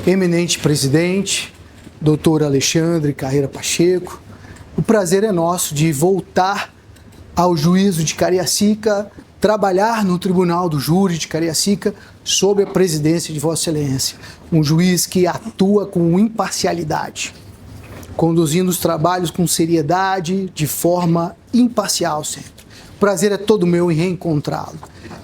Eminente presidente, doutor Alexandre Carreira Pacheco, o prazer é nosso de voltar ao juízo de Cariacica, trabalhar no Tribunal do Júri de Cariacica sob a presidência de Vossa Excelência, um juiz que atua com imparcialidade, conduzindo os trabalhos com seriedade, de forma imparcial sempre. O prazer é todo meu em reencontrá-lo.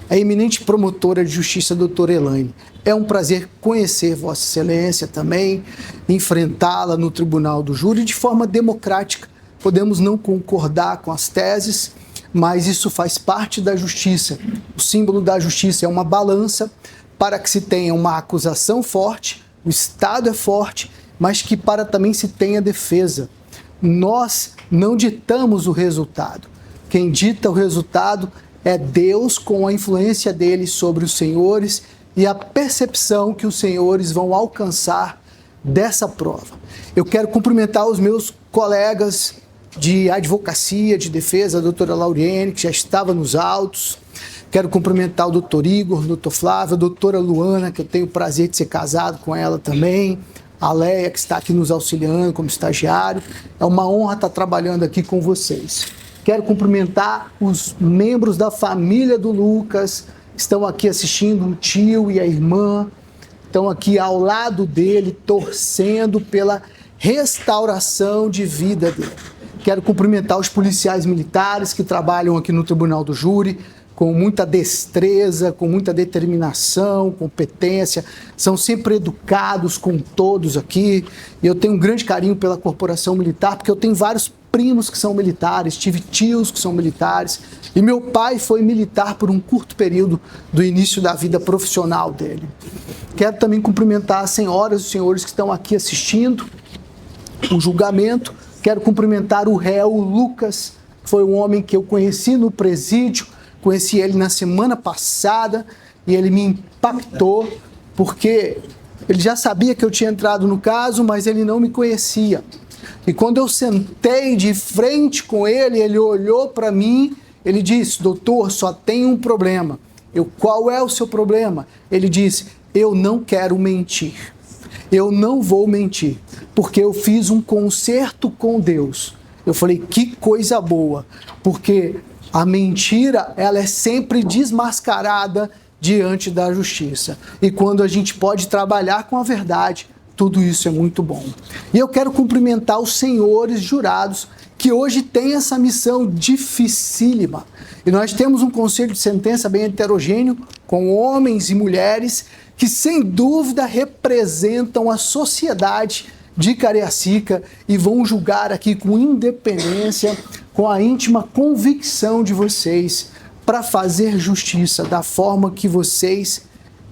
A eminente promotora de justiça, doutora Elaine, é um prazer conhecer Vossa Excelência também, enfrentá-la no Tribunal do Júri de forma democrática. Podemos não concordar com as teses, mas isso faz parte da justiça. O símbolo da justiça é uma balança para que se tenha uma acusação forte, o Estado é forte, mas que para também se tenha defesa. Nós não ditamos o resultado. Quem dita o resultado é Deus, com a influência dele sobre os senhores e a percepção que os senhores vão alcançar dessa prova. Eu quero cumprimentar os meus colegas de advocacia, de defesa, a doutora Lauriene, que já estava nos autos. Quero cumprimentar o doutor Igor, o doutor Flávio, a doutora Luana, que eu tenho o prazer de ser casado com ela também, a Leia, que está aqui nos auxiliando como estagiário. É uma honra estar trabalhando aqui com vocês. Quero cumprimentar os membros da família do Lucas, que estão aqui assistindo, o tio e a irmã, estão aqui ao lado dele, torcendo pela restauração de vida dele. Quero cumprimentar os policiais militares que trabalham aqui no Tribunal do Júri, com muita destreza, com muita determinação, competência, são sempre educados com todos aqui. E eu tenho um grande carinho pela corporação militar, porque eu tenho vários primos que são militares, tive tios que são militares, e meu pai foi militar por um curto período do início da vida profissional dele. Quero também cumprimentar as senhoras e os senhores que estão aqui assistindo o julgamento. Quero cumprimentar o réu, o Lucas, que foi um homem que eu conheci no presídio, conheci ele na semana passada e ele me impactou porque ele já sabia que eu tinha entrado no caso, mas ele não me conhecia. E quando eu sentei de frente com ele, ele olhou para mim, ele disse: doutor, só tem um problema. Qual é o seu problema? Ele disse: eu não quero mentir. Eu não vou mentir, porque eu fiz um concerto com Deus. Eu falei, que coisa boa, porque a mentira, ela é sempre desmascarada diante da justiça. E quando a gente pode trabalhar com a verdade, tudo isso é muito bom. E eu quero cumprimentar os senhores jurados, que hoje têm essa missão dificílima. E nós temos um conselho de sentença bem heterogêneo, com homens e mulheres, que sem dúvida representam a sociedade de Cariacica e vão julgar aqui com independência, com a íntima convicção de vocês, para fazer justiça da forma que vocês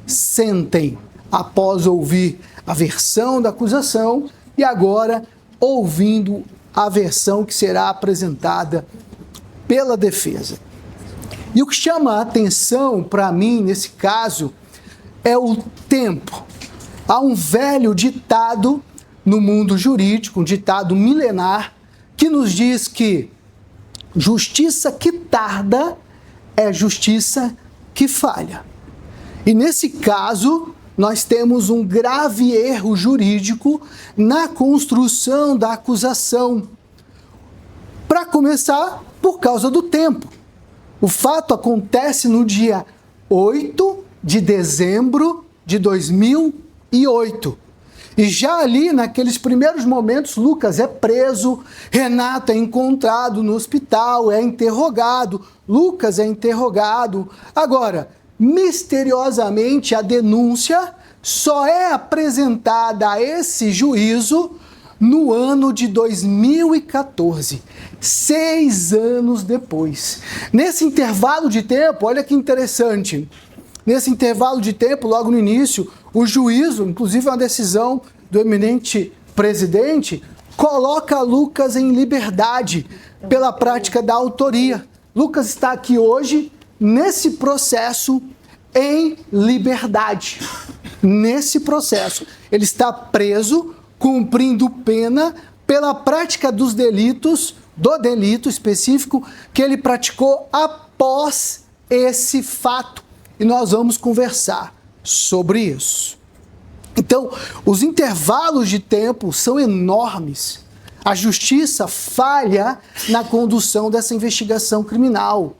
sentem, após ouvir a versão da acusação e agora ouvindo a versão que será apresentada pela defesa. E o que chama a atenção para mim nesse caso é o tempo. Há um velho ditado no mundo jurídico, um ditado milenar, que nos diz que justiça que tarda é justiça que falha. E nesse caso, nós temos um grave erro jurídico na construção da acusação. Para começar, por causa do tempo. O fato acontece no dia 8 de dezembro de 2008. E já ali, naqueles primeiros momentos, Lucas é preso, Renato é encontrado no hospital, é interrogado, Lucas é interrogado. Agora, misteriosamente, a denúncia só é apresentada a esse juízo no ano de 2014, 6 anos depois. Nesse intervalo de tempo, olha que interessante, nesse intervalo de tempo, logo no início, o juízo, inclusive uma decisão do eminente presidente, coloca Lucas em liberdade pela prática da autoria. Lucas está aqui hoje, nesse processo, em liberdade. Nesse processo, ele está preso, cumprindo pena pela prática dos delitos, do delito específico que ele praticou após esse fato. E nós vamos conversar sobre isso. Então, os intervalos de tempo são enormes. A justiça falha na condução dessa investigação criminal.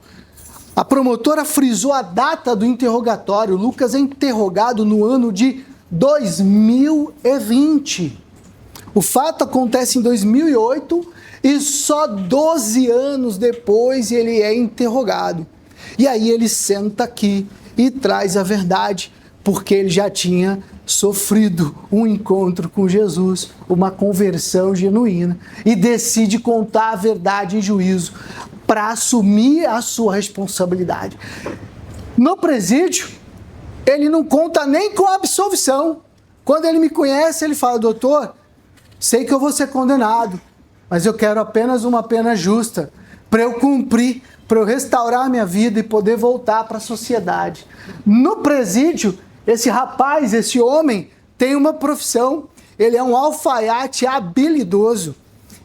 A promotora frisou a data do interrogatório. Lucas é interrogado no ano de 2020. O fato acontece em 2008 e só 12 anos depois ele é interrogado. E aí ele senta aqui e traz a verdade, porque ele já tinha sofrido um encontro com Jesus, uma conversão genuína, e decide contar a verdade em juízo para assumir a sua responsabilidade. No presídio, ele não conta nem com a absolvição. Quando ele me conhece, ele fala: doutor, sei que eu vou ser condenado, mas eu quero apenas uma pena justa para eu cumprir, para eu restaurar minha vida e poder voltar para a sociedade. No presídio, esse rapaz, esse homem, tem uma profissão. Ele é um alfaiate habilidoso.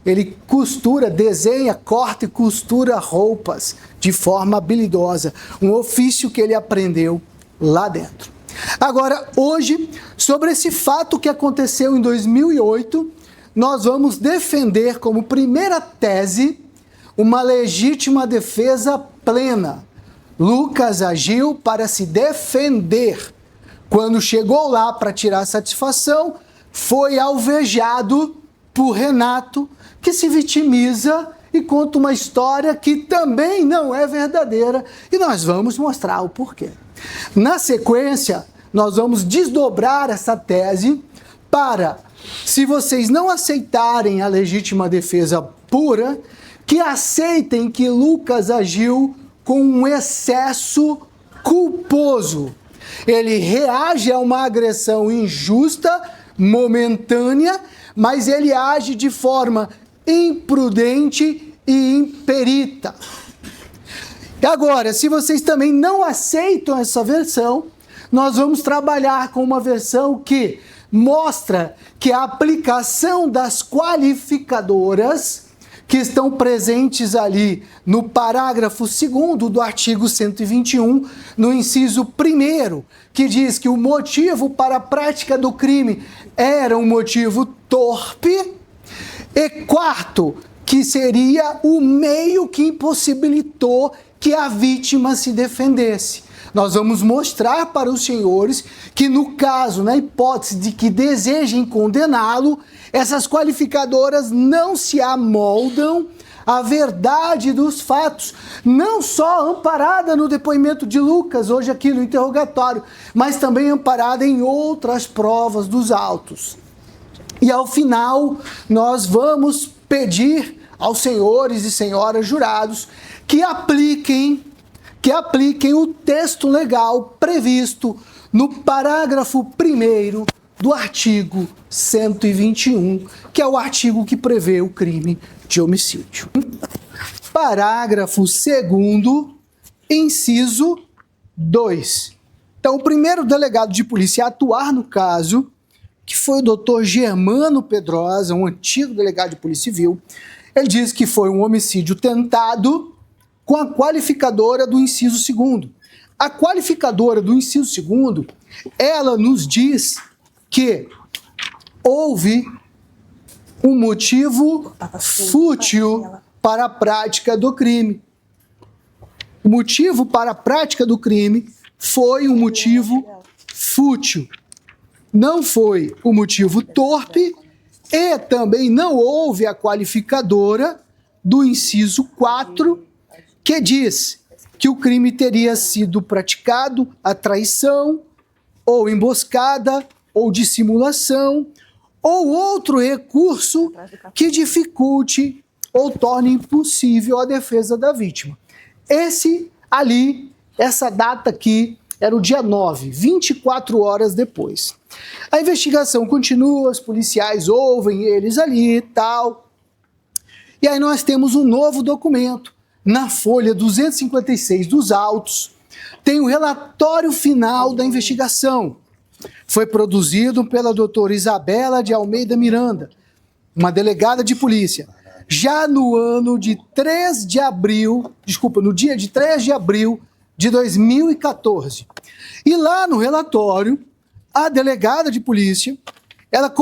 Ele costura, desenha, corta e costura roupas de forma habilidosa. Um ofício que ele aprendeu lá dentro. Agora, hoje, sobre esse fato que aconteceu em 2008, nós vamos defender como primeira tese uma legítima defesa plena. Lucas agiu para se defender. Quando chegou lá para tirar satisfação, foi alvejado por Renato, que se vitimiza e conta uma história que também não é verdadeira, e nós vamos mostrar o porquê. Na sequência, nós vamos desdobrar essa tese para, se vocês não aceitarem a legítima defesa pura, que aceitem que Lucas agiu com um excesso culposo. Ele reage a uma agressão injusta, momentânea, mas ele age de forma imprudente e imperita. Agora, se vocês também não aceitam essa versão, nós vamos trabalhar com uma versão que mostra que a aplicação das qualificadoras que estão presentes ali no parágrafo 2º do artigo 121, no inciso 1º, que diz que o motivo para a prática do crime era um motivo torpe, e quarto, que seria o meio que impossibilitou que a vítima se defendesse. Nós vamos mostrar para os senhores que, no caso, na hipótese de que desejem condená-lo, essas qualificadoras não se amoldam à verdade dos fatos, não só amparada no depoimento de Lucas, hoje aqui no interrogatório, mas também amparada em outras provas dos autos. E ao final, nós vamos pedir aos senhores e senhoras jurados que apliquem o texto legal previsto no parágrafo 1º do artigo 121, que é o artigo que prevê o crime de homicídio. Parágrafo 2º, inciso 2. Então, o primeiro delegado de polícia a atuar no caso, que foi o doutor Germano Pedrosa, um antigo delegado de polícia civil, ele diz que foi um homicídio tentado com a qualificadora do inciso 2º. A qualificadora do inciso 2º, ela nos diz que houve um motivo fútil para a prática do crime. O motivo para a prática do crime foi um motivo fútil. Não foi o motivo torpe e também não houve a qualificadora do inciso 4, que diz que o crime teria sido praticado a traição, ou emboscada, ou dissimulação, ou outro recurso que dificulte ou torne impossível a defesa da vítima. Essa data aqui, era o dia 9, 24 horas depois. A investigação continua, os policiais ouvem eles ali e tal. E aí nós temos um novo documento. Na folha 256 dos autos, tem o relatório final da investigação. Foi produzido pela doutora Isabela de Almeida Miranda, uma delegada de polícia, já no dia de 3 de abril de 2014. E lá no relatório, a delegada de polícia, ela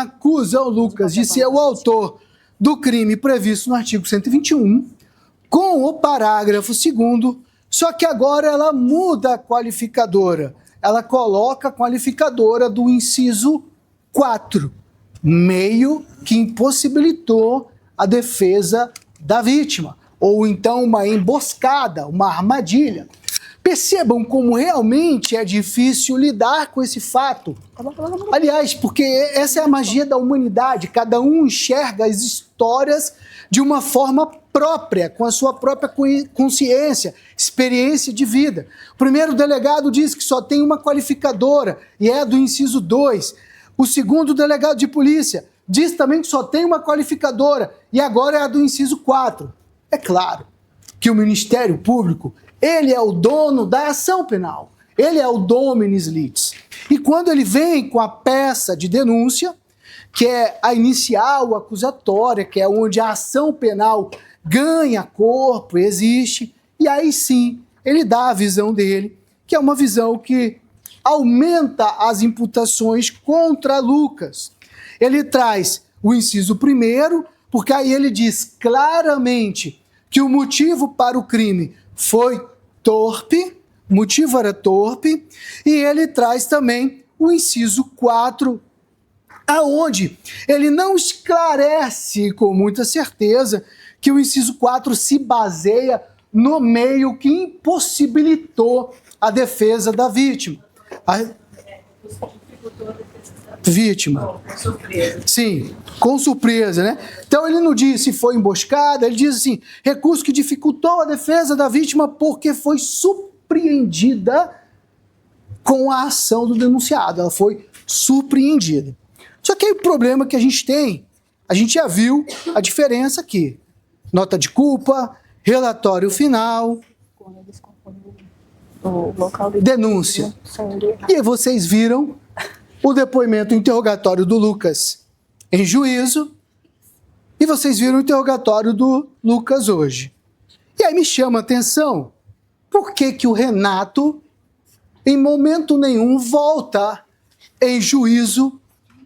acusa o Lucas de ser o autor do crime previsto no artigo 121, com o parágrafo 2º, só que agora ela muda a qualificadora. Ela coloca a qualificadora do inciso 4, meio que impossibilitou a defesa da vítima, ou então uma emboscada, uma armadilha. Percebam como realmente é difícil lidar com esse fato. Aliás, porque essa é a magia da humanidade, cada um enxerga as histórias de uma forma própria, com a sua própria consciência, experiência de vida. O primeiro delegado diz que só tem uma qualificadora, e é do inciso 2. O segundo delegado de polícia diz também que só tem uma qualificadora, e agora é a do inciso 4. É claro que o Ministério Público, ele é o dono da ação penal. Ele é o dominus litis. E quando ele vem com a peça de denúncia, que é a inicial acusatória, que é onde a ação penal ganha corpo, existe, e aí sim ele dá a visão dele, que é uma visão que aumenta as imputações contra Lucas. Ele traz o inciso 1º, porque aí ele diz claramente que o motivo para o crime foi torpe, o motivo era torpe, e ele traz também o inciso 4, aonde ele não esclarece com muita certeza que o inciso 4 se baseia no meio que impossibilitou a defesa da vítima. Vítima. Com surpresa. Sim, com surpresa, né? Então ele não diz se foi emboscada, ele diz assim, recurso que dificultou a defesa da vítima porque foi surpreendida com a ação do denunciado, ela foi surpreendida. Só que aí o problema que a gente tem, a gente já viu a diferença aqui. Nota de culpa, relatório final, O local de denúncia. E aí vocês viram o depoimento, o interrogatório do Lucas em juízo, e vocês viram o interrogatório do Lucas hoje. E aí me chama a atenção, por que que o Renato, em momento nenhum, volta em juízo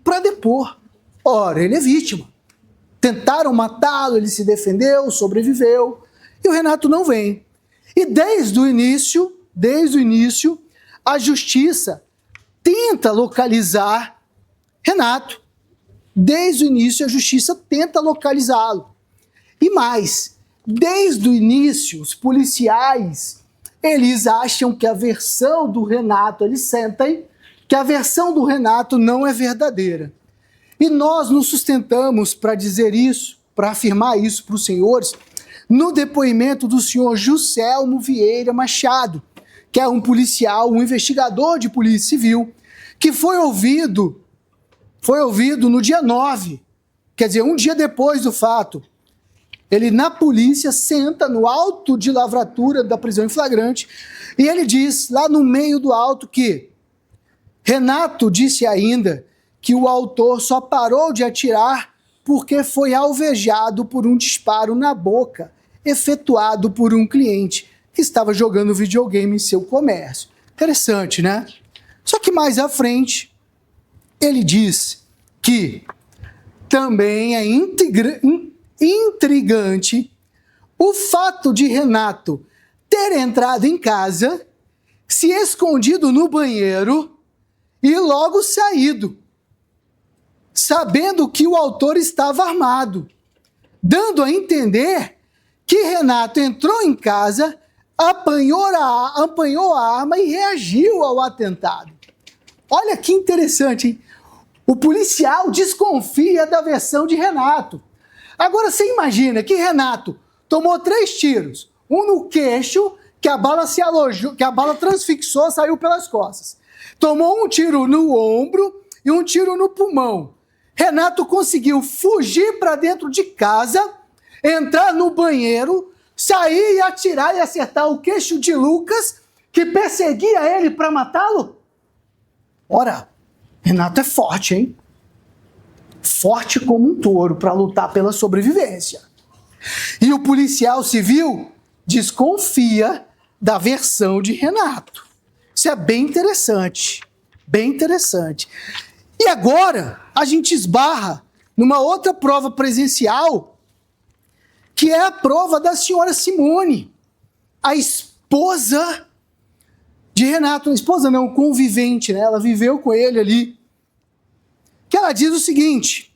para depor? Ora, ele é vítima. Tentaram matá-lo, ele se defendeu, sobreviveu, e o Renato não vem. E desde o início, a justiça tenta localizar Renato. Desde o início, a justiça tenta localizá-lo. E mais, desde o início, os policiais, eles acham que a versão do Renato, eles sentem que a versão do Renato não é verdadeira. E nós nos sustentamos para dizer isso, para afirmar isso para os senhores, no depoimento do senhor Juscelmo Vieira Machado, que é um policial, um investigador de polícia civil, que foi ouvido no dia 9, quer dizer, um dia depois do fato. Ele, na polícia, senta no auto de lavratura da prisão em flagrante e ele diz, lá no meio do auto, que Renato disse ainda que o autor só parou de atirar porque foi alvejado por um disparo na boca, efetuado por um cliente que estava jogando videogame em seu comércio. Interessante, né? Só que mais à frente, ele diz que também é intrigante o fato de Renato ter entrado em casa, se escondido no banheiro e logo saído, sabendo que o autor estava armado, dando a entender que Renato entrou em casa, apanhou a arma e reagiu ao atentado. Olha que interessante, hein? O policial desconfia da versão de Renato. Agora você imagina que Renato tomou 3 tiros, um no queixo, que a bala se alojou, que a bala transfixou, saiu pelas costas. Tomou um tiro no ombro e um tiro no pulmão. Renato conseguiu fugir para dentro de casa, entrar no banheiro, sair e atirar e acertar o queixo de Lucas, que perseguia ele para matá-lo? Ora, Renato é forte, hein? Forte como um touro para lutar pela sobrevivência. E o policial civil desconfia da versão de Renato. Isso é bem interessante. Bem interessante. E agora a gente esbarra numa outra prova presencial, que é a prova da senhora Simone, a esposa de Renato. Esposa não, convivente, né? Ela viveu com ele ali. Que ela diz o seguinte,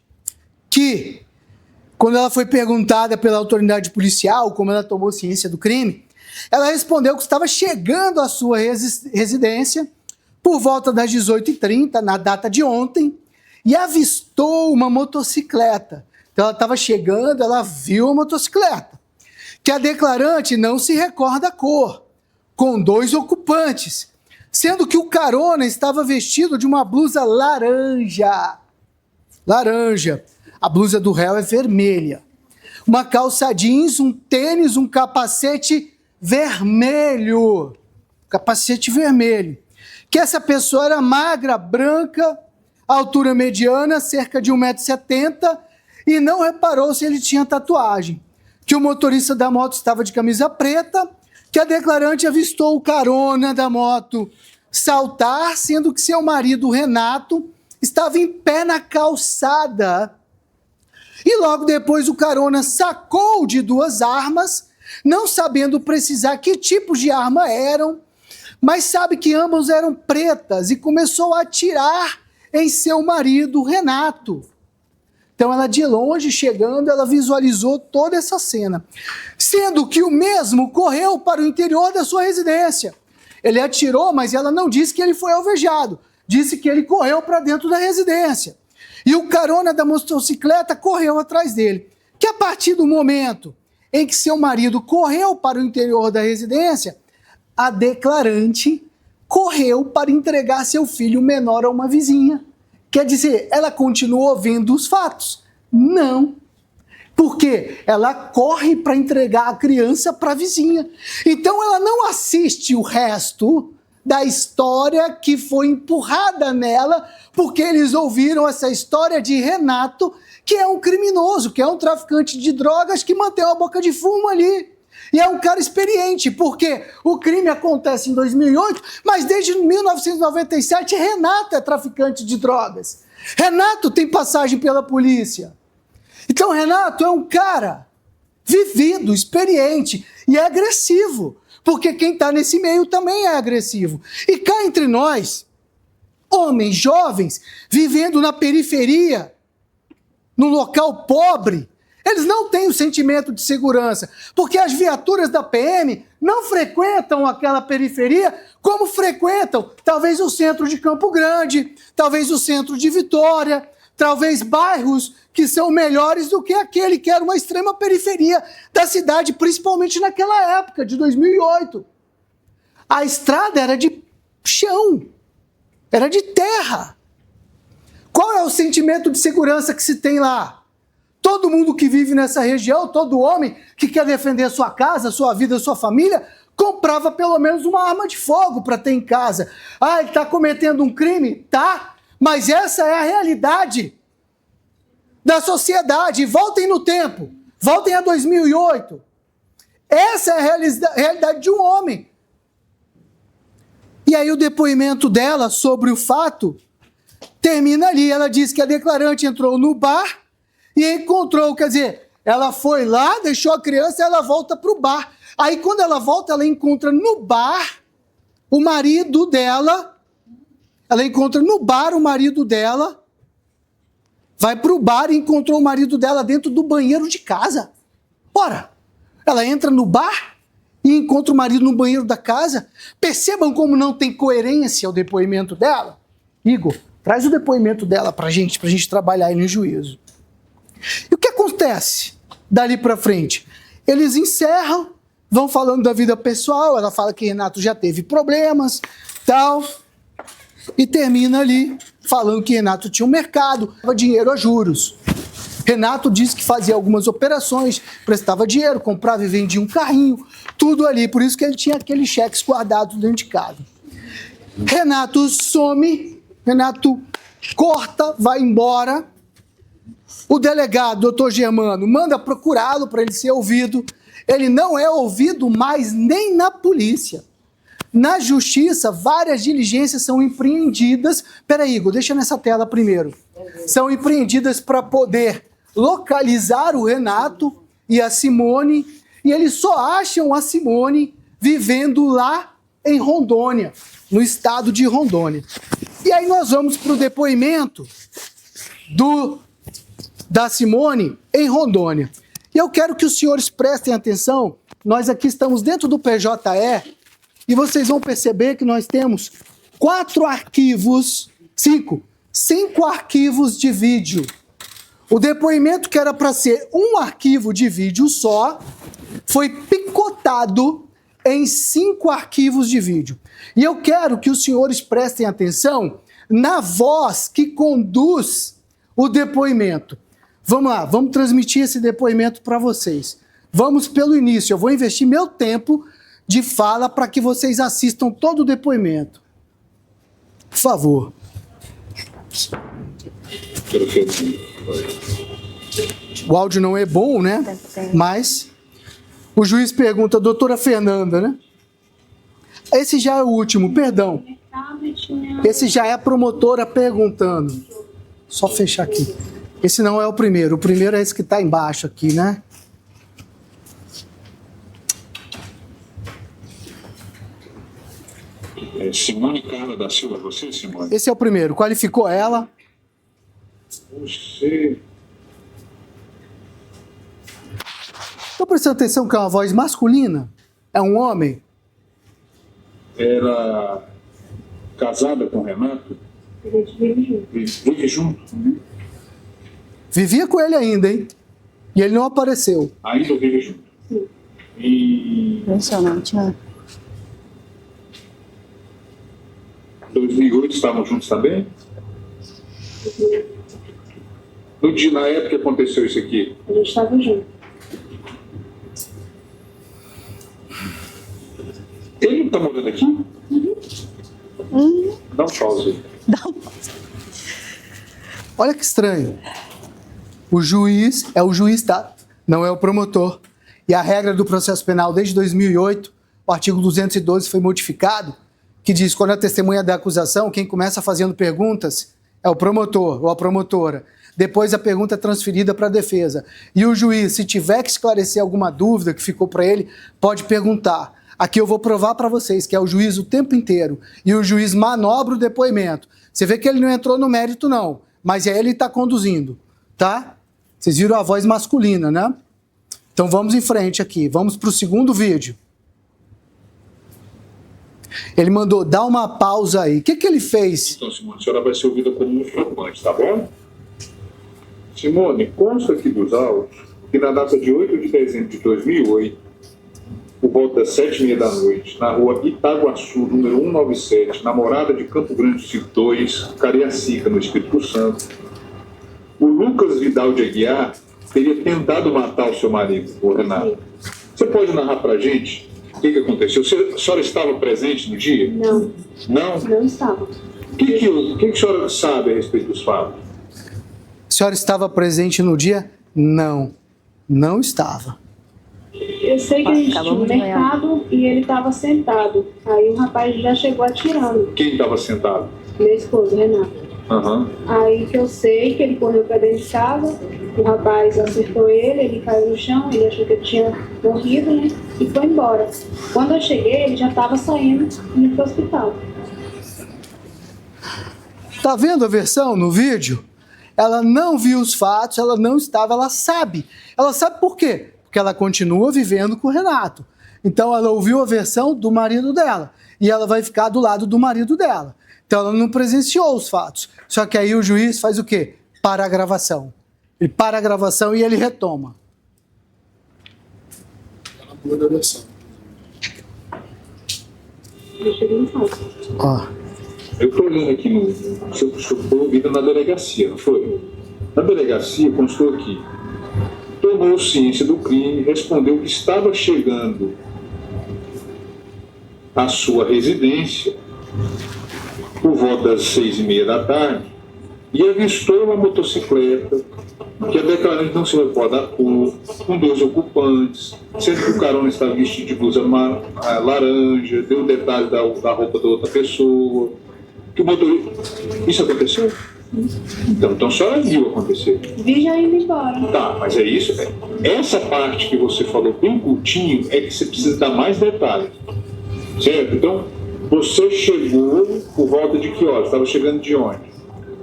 que quando ela foi perguntada pela autoridade policial como ela tomou ciência do crime, ela respondeu que estava chegando à sua residência por volta das 18h30, na data de ontem, e avistou uma motocicleta. Então ela estava chegando, ela viu a motocicleta, que a declarante não se recorda a cor, com 2 ocupantes, sendo que o carona estava vestido de uma blusa laranja. Laranja. A blusa do réu é vermelha. Uma calça jeans, um tênis, um capacete vermelho. Capacete vermelho. Que essa pessoa era magra, branca, altura mediana, cerca de 1,70 m, e não reparou se ele tinha tatuagem. Que o motorista da moto estava de camisa preta, que a declarante avistou o carona da moto saltar, sendo que seu marido, Renato, estava em pé na calçada. E logo depois o carona sacou de 2 armas, não sabendo precisar que tipos de arma eram, mas sabe que ambas eram pretas e começou a atirar em seu marido, Renato. Então ela de longe, chegando, ela visualizou toda essa cena. Sendo que o mesmo correu para o interior da sua residência. Ele atirou, mas ela não disse que ele foi alvejado. Disse que ele correu para dentro da residência. E o carona da motocicleta correu atrás dele. Que a partir do momento em que seu marido correu para o interior da residência, a declarante correu para entregar seu filho menor a uma vizinha. Quer dizer, ela continuou vendo os fatos? Não. Porque ela corre para entregar a criança para a vizinha. Então ela não assiste o resto da história que foi empurrada nela, porque eles ouviram essa história de Renato, que é um criminoso, que é um traficante de drogas que mantém uma boca de fumo ali. E é um cara experiente, porque o crime acontece em 2008, mas desde 1997 Renato é traficante de drogas. Renato tem passagem pela polícia. Então Renato é um cara vivido, experiente e é agressivo, porque quem está nesse meio também é agressivo. E cá entre nós, homens jovens, vivendo na periferia, num local pobre, eles não têm o sentimento de segurança, porque as viaturas da PM não frequentam aquela periferia como frequentam talvez o centro de Campo Grande, talvez o centro de Vitória, talvez bairros que são melhores do que aquele que era uma extrema periferia da cidade, principalmente naquela época, de 2008. A estrada era de chão, era de terra. Qual é o sentimento de segurança que se tem lá? Todo mundo que vive nessa região, todo homem que quer defender a sua casa, a sua vida, a sua família, comprava pelo menos uma arma de fogo para ter em casa. Ah, ele está cometendo um crime? Tá, mas essa é a realidade da sociedade. Voltem no tempo, voltem a 2008. Essa é a realidade de um homem. E aí o depoimento dela sobre o fato termina ali. Ela diz que a declarante entrou no bar e encontrou, quer dizer, ela foi lá, deixou a criança e ela volta para o bar. Aí quando ela volta, ela encontra no bar o marido dela. Ela encontra no bar o marido dela. Vai para o bar e encontrou o marido dela dentro do banheiro de casa. Ora, ela entra no bar e encontra o marido no banheiro da casa. Percebam como não tem coerência o depoimento dela. Igor, traz o depoimento dela para a gente trabalhar aí no juízo. E o que acontece dali para frente? Eles encerram, vão falando da vida pessoal, ela fala que Renato já teve problemas, tal, e termina ali falando que Renato tinha um mercado, dava dinheiro a juros. Renato disse que fazia algumas operações, prestava dinheiro, comprava e vendia um carrinho, tudo ali, por isso que ele tinha aqueles cheques guardados dentro de casa. Renato some, Renato corta, vai embora. O delegado, doutor Germano, manda procurá-lo para ele ser ouvido. Ele não é ouvido mais nem na polícia. Na justiça, várias diligências são empreendidas. Peraí, Igor, deixa nessa tela primeiro. São empreendidas para poder localizar o Renato e a Simone, e eles só acham a Simone vivendo lá em Rondônia, no estado de Rondônia. E aí nós vamos para o depoimento da Simone em Rondônia. E eu quero que os senhores prestem atenção, nós aqui estamos dentro do PJE, e vocês vão perceber que nós temos 5 arquivos de vídeo. O depoimento que era para ser um arquivo de vídeo só, foi picotado em 5 arquivos de vídeo. E eu quero que os senhores prestem atenção na voz que conduz o depoimento. Vamos lá, vamos transmitir esse depoimento para vocês. Vamos pelo início, eu vou investir meu tempo de fala para que vocês assistam todo o depoimento. Por favor. O áudio não é bom, né? Mas o juiz pergunta, doutora Fernanda, né? Esse já é o último, perdão. Esse já é a promotora perguntando. Só fechar aqui. Esse não é o primeiro é esse que está embaixo aqui, né? Simone Carla da Silva, você, Simone? Esse é o primeiro. Qualificou ela? Você... Estou prestando atenção que é uma voz masculina? É um homem? Era casada com o Renato? Vive junto? Uhum. Vivia com ele ainda, hein? E ele não apareceu. Ainda vive junto? Sim. E... Impressionante, né? 2008 estavam juntos também? Na época que aconteceu isso aqui? A gente estava junto. Ele não está morando aqui? Uhum. Dá um pause aí. Olha que estranho. O juiz é o juiz, tá? Não é o promotor. E a regra do processo penal desde 2008, o artigo 212 foi modificado, que diz que quando a testemunha da acusação, quem começa fazendo perguntas é o promotor ou a promotora. Depois a pergunta é transferida para a defesa. E o juiz, se tiver que esclarecer alguma dúvida que ficou para ele, pode perguntar. Aqui eu vou provar para vocês que é o juiz o tempo inteiro. E o juiz manobra o depoimento. Você vê que ele não entrou no mérito, não. Mas é ele que está conduzindo, tá? Vocês viram a voz masculina, né? Então vamos em frente aqui. Vamos para o segundo vídeo. Ele mandou dar uma pausa aí. O que ele fez? Então, Simone, a senhora vai ser ouvida como um informante, tá bom? Simone, consta aqui dos autos que na data de 8 de dezembro de 2008, por volta das 7h30 da noite, na rua Itaguaçu, número 197, na morada de Campo Grande 2, Cariacica, no Espírito Santo, o Lucas Vidal de Aguiar teria tentado matar o seu marido, o Renato. Você pode narrar pra gente o que aconteceu? A senhora estava presente no dia? Não. Não? Não estava. O que a senhora sabe a respeito dos fatos? A senhora estava presente no dia? Não. Não estava. Eu sei que a gente tinha no mercado e ele estava sentado. Aí o rapaz já chegou atirando. Quem estava sentado? Meu esposo, Renato. Aham. Aí que eu sei que ele correu para dentro de casa, o rapaz acertou ele caiu no chão, ele achou que ele tinha morrido, né? E foi embora. Quando eu cheguei, ele já estava saindo indo para o hospital. Tá vendo a versão no vídeo? Ela não viu os fatos, ela não estava, ela sabe. Ela sabe por quê? Porque ela continua vivendo com o Renato. Então ela ouviu a versão do marido dela e ela vai ficar do lado do marido dela. Então ela não presenciou os fatos. Só que aí o juiz faz o quê? Para a gravação. Ele para a gravação e ele retoma. Ela pula da versão. Eu cheguei em casa. Ó. Eu estou olhando aqui no... Você foi ouvido na delegacia, não foi? Na delegacia constou aqui. Tomou ciência do crime, respondeu que estava chegando à sua residência por volta das 6h30 da tarde e avistou uma motocicleta que a declarante não se recorda a cor, com 2 ocupantes, sendo que o carona estava vestido de blusa laranja, deu detalhe da roupa da outra pessoa, que o motorista... Isso aconteceu? Então a senhora viu acontecer. Vi já indo embora. Tá, mas é isso. Essa parte que você falou bem curtinho é que você precisa dar mais detalhes. Certo? Então, você chegou por volta de que horas? Estava chegando de onde?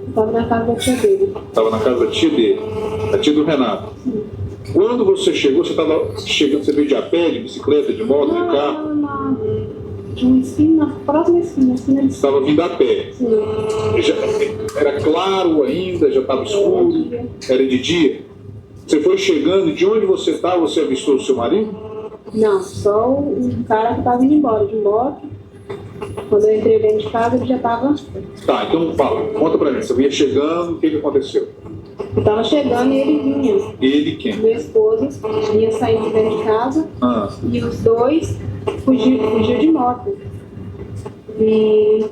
Estava na casa da tia dele. Estava na casa da tia dele, da tia do Renato. Sim. Quando você chegou, você estava chegando, você veio de a pé, de bicicleta, de moto, de carro? De uma esquina, na próxima esquina. Você estava vindo a pé. Sim. Era claro ainda, já estava escuro, era de dia. Você foi chegando, de onde você estava, você avistou o seu marido? Não, só o cara que estava indo embora de moto. Quando eu entrei dentro de casa, ele já estava... Tá, então fala, conta pra mim, você ia chegando, o que aconteceu? Eu estava chegando e ele vinha. Ele quem? Meu esposo vinha saindo de dentro de casa e os dois fugiu de moto. E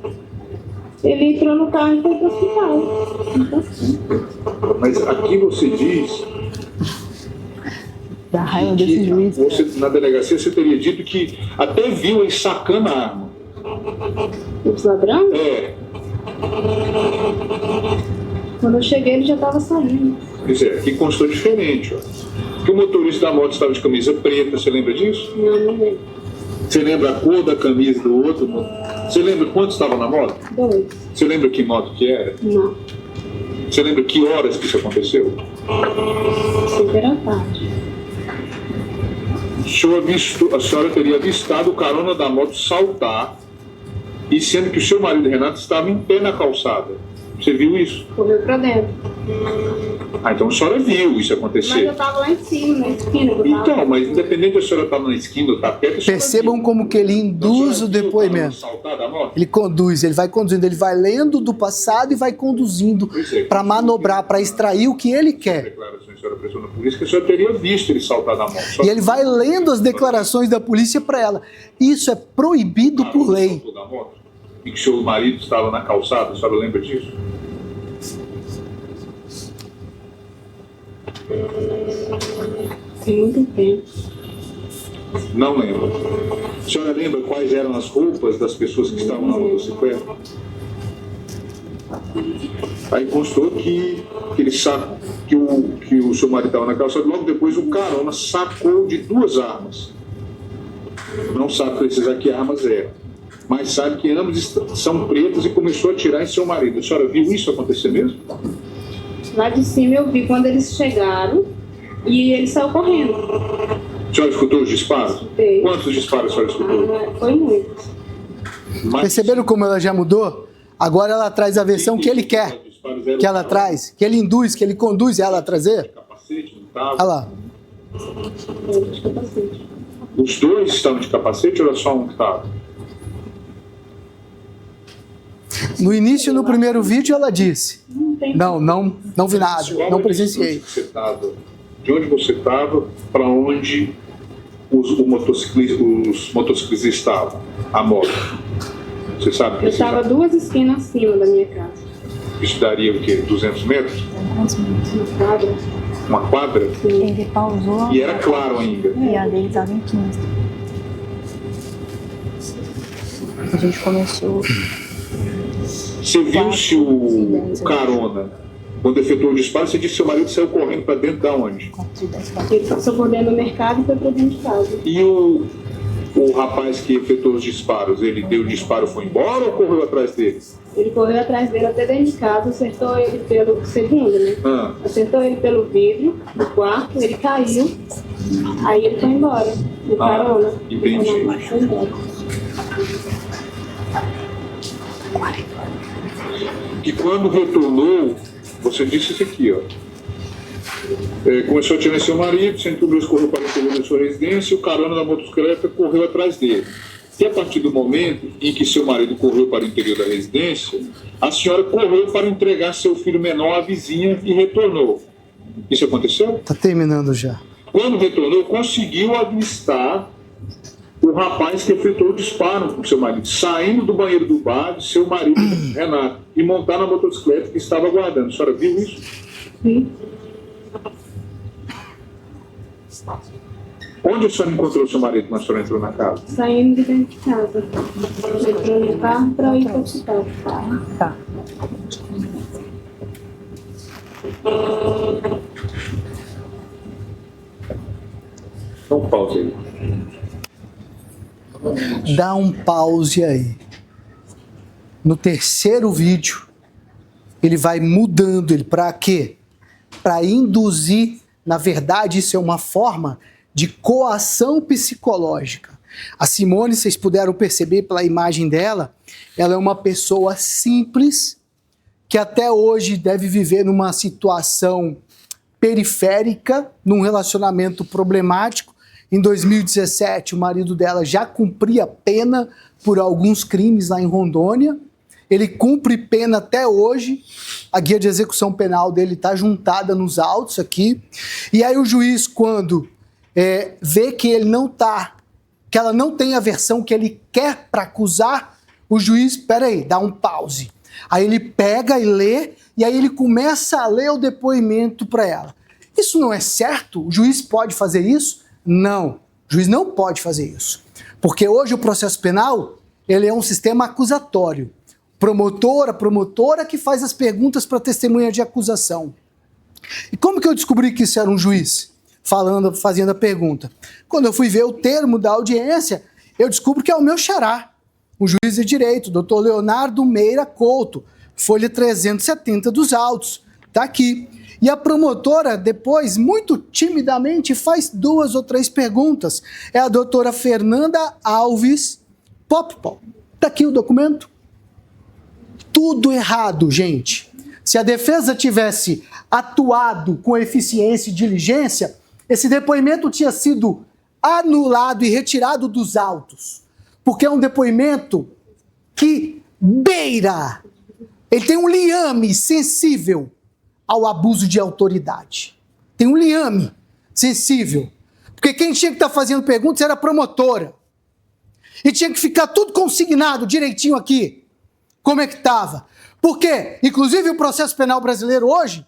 ele entrou no carro e foi para o hospital. Mas aqui você diz Da raiva desse que juiz. você, na delegacia você teria dito que até viu ele sacando a arma. Os ladrões? É, Quando eu cheguei, ele já estava saindo. quer dizer, aqui constou diferente, ó. Que o motorista da moto estava de camisa preta, você lembra disso? Não lembro. Você lembra a cor da camisa do outro? Você lembra quanto estava na moto? 2. Você lembra que moto que era? Não. Você lembra que horas que isso aconteceu? Super à tarde. A senhora teria avistado o carona da moto saltar, e sendo que o seu marido Renato estava em pé na calçada. Você viu isso? Correu para dentro. Ah, então a senhora viu isso Mas acontecer. eu estava lá em cima, na esquina. Que eu tava. Então, mas independente da senhora estar na esquina ou estar perto, a senhora Percebam viu. como que ele induz o A senhora viu carona depoimento. saltar da moto? Ele conduz, ele vai conduzindo, ele vai lendo do passado e vai conduzindo Pois é. para manobrar, para extrair o que ele quer. Declarações que a senhora prestou na polícia que a senhora teria visto ele saltar da moto. Só E ele vai lendo as declarações da polícia para ela. Isso é proibido por lei. saltou da moto, e que seu marido estava na calçada, a senhora lembra disso? Tem muito tempo. Não lembro. A senhora lembra quais eram as roupas das pessoas que estavam na motocicleta? Aí constou que ele sacou, que o seu marido estava na calçada, logo depois o carona sacou de 2 armas. Não sabe precisar que armas eram, mas sabe que ambos são pretas e começou a atirar em seu marido. A senhora viu isso acontecer mesmo? Lá de cima eu vi quando eles chegaram e ele saiu correndo. A senhora escutou os disparos? Escutei. Quantos disparos a senhora escutou? Foi muito. Mais- Perceberam como ela já mudou? Agora ela traz a versão que ele quer, Os disparos eram que ela traz, que ele induz, que ele conduz ela a trazer. capacete, não estava? Olha lá. Foi de capacete. Os dois estavam de capacete ou era só um que estava? No início, no primeiro vídeo, ela disse: Não tem. não vi nada, Qual não a presenciei. distância que você estava? De onde você estava para onde os motociclistas estavam? A moto. Você sabe Eu precisar? estava 2 esquinas acima da minha casa. Isso daria o quê? 200 metros? Uma quadra. Uma quadra? Ele pausou E era claro ainda. e a dele estava em 15. A gente começou. Você viu se o carona, quando efetuou o disparo, você disse que seu marido saiu correndo para dentro da onde? 4 e 10 para Ele passou por dentro do mercado e foi para dentro de casa. E o rapaz que efetuou os disparos, ele deu o disparo e foi embora ou correu atrás dele? Ele correu atrás dele até dentro de casa, acertou ele pelo segundo, né? Ah, Acertou ele pelo vidro do quarto, ele caiu, aí ele foi embora, no carona. entendi. Foi embora. Que quando retornou, você disse isso aqui, ó. Começou a atirar em seu marido, sendo que o Bruce correu para o interior da sua residência e o carona da motocicleta correu atrás dele. E a partir do momento em que seu marido correu para o interior da residência, a senhora correu para entregar seu filho menor à vizinha e retornou. Isso aconteceu? Tá terminando já. Quando retornou, conseguiu avistar o rapaz que efetuou o disparo com seu marido, saindo do banheiro do bar de seu marido, Renato. e montar na motocicleta que estava aguardando. A senhora viu isso? Sim. Onde a senhora encontrou seu marido quando a senhora entrou na casa? Saindo de dentro de casa. Entrou no carro para ir para o hospital. Tá. Então, pausa aí. Dá um pause aí. No terceiro vídeo, ele vai mudando ele para quê? Para induzir, na verdade, isso é uma forma de coação psicológica. A Simone, vocês puderam perceber pela imagem dela, ela é uma pessoa simples, que até hoje deve viver numa situação periférica, num relacionamento problemático. Em 2017, o marido dela já cumpria pena por alguns crimes lá em Rondônia. Ele cumpre pena até hoje. A guia de execução penal dele está juntada nos autos aqui. E aí o juiz, quando vê que ele não tá, que ela não tem a versão que ele quer para acusar, o juiz, peraí, dá um pause. Aí ele pega e lê, e aí ele começa a ler o depoimento para ela. Isso não é certo? O juiz pode fazer isso? Não, o juiz não pode fazer isso. Porque hoje o processo penal, ele é um sistema acusatório. A promotora que faz as perguntas para a testemunha de acusação. E como que eu descobri que isso era um juiz fazendo a pergunta? Quando eu fui ver o termo da audiência, eu descubro que é o meu xará, o juiz de direito, Dr. Leonardo Meira Couto, folha 370 dos autos, tá aqui. E a promotora, depois, muito timidamente, faz 2 ou 3 perguntas. É a doutora Fernanda Alves Poppol. Tá aqui o documento. Tudo errado, gente. Se a defesa tivesse atuado com eficiência e diligência, esse depoimento tinha sido anulado e retirado dos autos. Porque é um depoimento que beira, ele tem um liame sensível ao abuso de autoridade. Tem um liame sensível. Porque quem tinha que estar fazendo perguntas era a promotora. E tinha que ficar tudo consignado direitinho aqui. Como é que estava? Porque, inclusive, o processo penal brasileiro hoje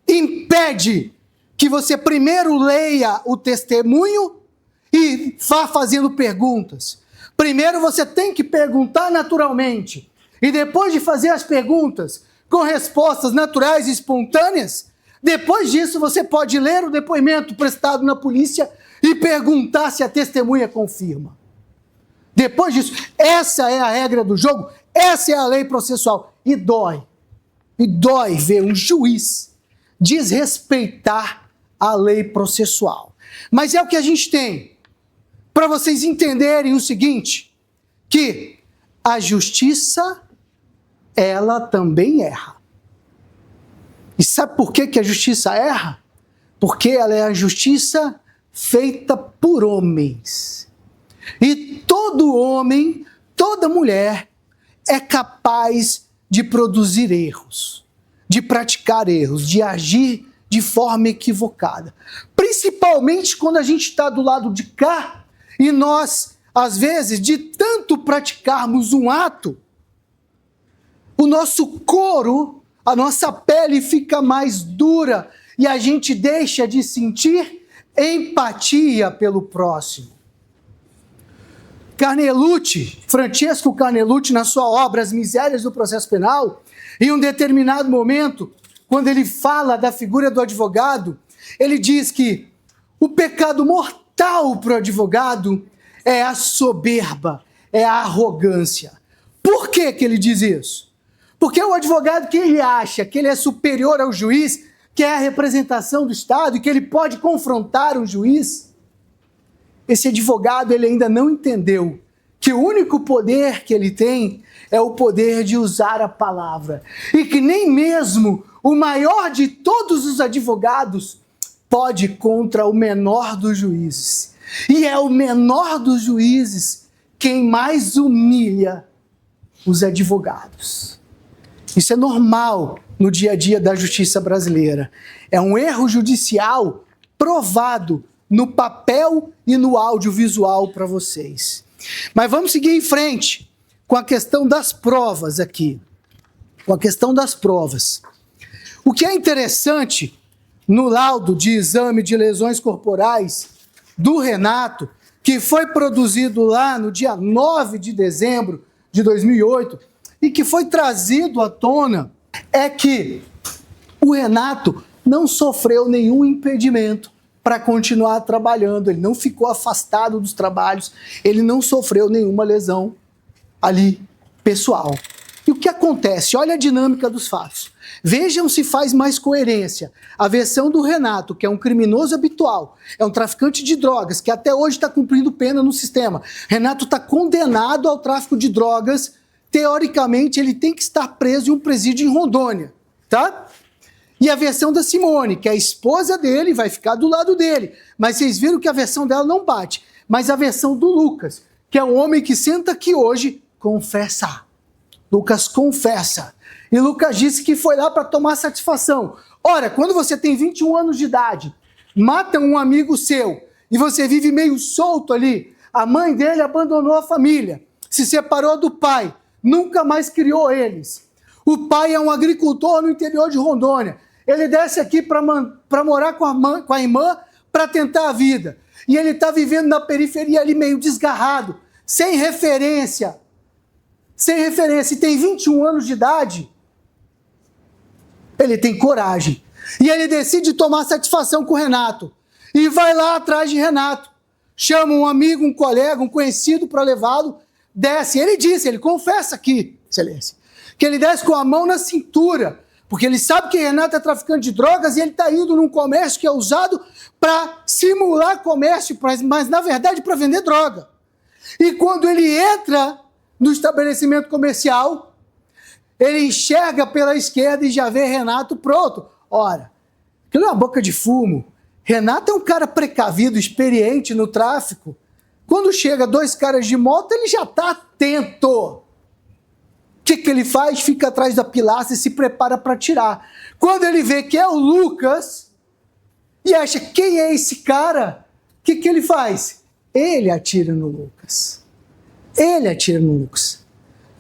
impede que você primeiro leia o testemunho e vá fazendo perguntas. Primeiro você tem que perguntar naturalmente. E depois de fazer as perguntas com respostas naturais e espontâneas, depois disso você pode ler o depoimento prestado na polícia e perguntar se a testemunha confirma. Depois disso, essa é a regra do jogo, essa é a lei processual. E dói ver um juiz desrespeitar a lei processual. Mas é o que a gente tem. Para vocês entenderem o seguinte, que a justiça, ela também erra. E sabe por que a justiça erra? Porque ela é a justiça feita por homens. E todo homem, toda mulher é capaz de produzir erros, de praticar erros, de agir de forma equivocada. Principalmente quando a gente está do lado de cá e nós, às vezes, de tanto praticarmos um ato, o nosso couro, a nossa pele fica mais dura e a gente deixa de sentir empatia pelo próximo. Francesco Carnelucci, na sua obra As Misérias do Processo Penal, em um determinado momento, quando ele fala da figura do advogado, ele diz que o pecado mortal para o advogado é a soberba, é a arrogância. Por que ele diz isso? Porque o advogado que ele acha que ele é superior ao juiz, que é a representação do Estado e que ele pode confrontar o juiz, esse advogado ele ainda não entendeu que o único poder que ele tem é o poder de usar a palavra. E que nem mesmo o maior de todos os advogados pode contra o menor dos juízes. E é o menor dos juízes quem mais humilha os advogados. Isso é normal no dia a dia da justiça brasileira. É um erro judicial provado no papel e no audiovisual para vocês. Mas vamos seguir em frente com a questão das provas aqui. com a questão das provas. O que é interessante no laudo de exame de lesões corporais do Renato, que foi produzido lá no dia 9 de dezembro de 2008 e que foi trazido à tona, é que o Renato não sofreu nenhum impedimento para continuar trabalhando, ele não ficou afastado dos trabalhos, ele não sofreu nenhuma lesão ali pessoal. E o que acontece? Olha a dinâmica dos fatos. Vejam se faz mais coerência. A versão do Renato, que é um criminoso habitual, é um traficante de drogas, que até hoje está cumprindo pena no sistema. Renato está condenado ao tráfico de drogas. Teoricamente, ele tem que estar preso em um presídio em Rondônia, tá? E a versão da Simone, que é a esposa dele, vai ficar do lado dele. Mas vocês viram que a versão dela não bate. Mas a versão do Lucas, que é o homem que senta aqui hoje, confessa. Lucas confessa. E Lucas disse que foi lá para tomar satisfação. Ora, quando você tem 21 anos de idade, mata um amigo seu e você vive meio solto ali, a mãe dele abandonou a família, se separou do pai, nunca mais criou eles. O pai é um agricultor no interior de Rondônia. Ele desce aqui para morar com a irmã para tentar a vida. E ele está vivendo na periferia ali meio desgarrado, sem referência. Sem referência. E tem 21 anos de idade. Ele tem coragem. E ele decide tomar satisfação com o Renato. E vai lá atrás de Renato. Chama um amigo, um colega, um conhecido para levá-lo. Desce. Ele disse, ele confessa aqui, excelência, que ele desce com a mão na cintura, porque ele sabe que Renato é traficante de drogas e ele está indo num comércio que é usado para simular comércio, mas na verdade para vender droga. E quando ele entra no estabelecimento comercial, ele enxerga pela esquerda e já vê Renato pronto. Ora, aquilo é uma boca de fumo. Renato é um cara precavido, experiente no tráfico. Quando chega dois caras de moto, ele já está atento. O que ele faz? Fica atrás da pilastra e se prepara para atirar. Quando ele vê que é o Lucas e acha quem é esse cara, o que ele faz? Ele atira no Lucas. Ele atira no Lucas.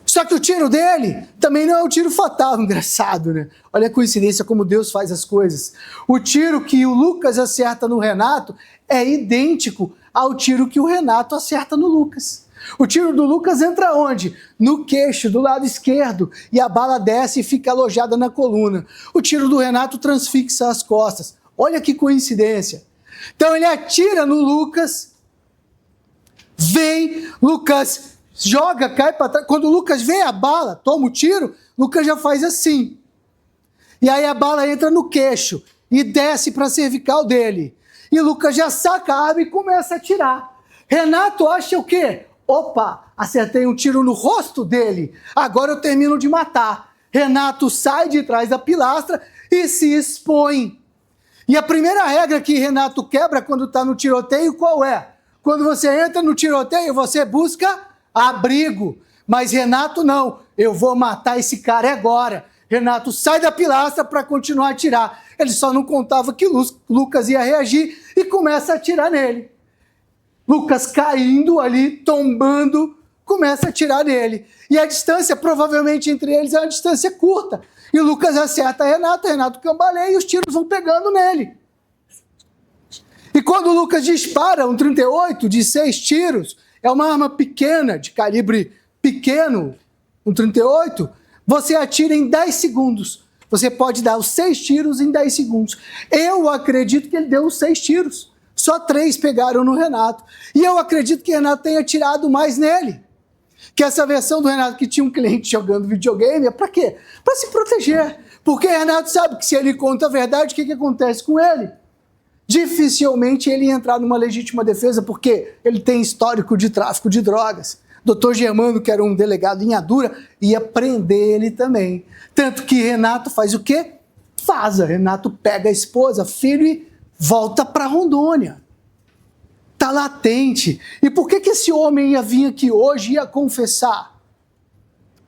Só que o tiro dele também não é um tiro fatal, engraçado, né? Olha a coincidência como Deus faz as coisas. O tiro que o Lucas acerta no Renato é idêntico ao tiro que o Renato acerta no Lucas. O tiro do Lucas entra onde? No queixo, do lado esquerdo, e a bala desce e fica alojada na coluna. O tiro do Renato transfixa as costas. Olha que coincidência. Então ele atira no Lucas, vem, Lucas joga, cai para trás. Quando o Lucas vê a bala, toma o tiro, Lucas já faz assim. E aí a bala entra no queixo e desce para a cervical dele. E Lucas já saca a arma e começa a atirar. Renato acha o quê? Opa, acertei um tiro no rosto dele, agora eu termino de matar. Renato sai de trás da pilastra e se expõe. E a primeira regra que Renato quebra quando está no tiroteio, qual é? Quando você entra no tiroteio, você busca abrigo. Mas Renato não, eu vou matar esse cara agora. Renato sai da pilastra para continuar a atirar. Ele só não contava que Lucas ia reagir e começa a atirar nele. Lucas caindo ali, tombando, começa a atirar nele. E a distância, provavelmente, entre eles é uma distância curta. E Lucas acerta Renato cambaleia e os tiros vão pegando nele. E quando o Lucas dispara um 38 de 6 tiros, é uma arma pequena, de calibre pequeno, um 38, você atira em 10 segundos. Você pode dar os 6 tiros em 10 segundos. Eu acredito que ele deu os 6 tiros. Só 3 pegaram no Renato. E eu acredito que Renato tenha atirado mais nele. Que essa versão do Renato que tinha um cliente jogando videogame é para quê? Para se proteger. Porque Renato sabe que se ele conta a verdade, o que acontece com ele? Dificilmente ele ia entrar numa legítima defesa, porque ele tem histórico de tráfico de drogas. Dr. Germano, que era um delegado em Adura, ia prender ele também. Tanto que Renato faz o quê? Vaza. Renato pega a esposa, filho e volta para Rondônia. Está latente. E por que esse homem ia vir aqui hoje e ia confessar?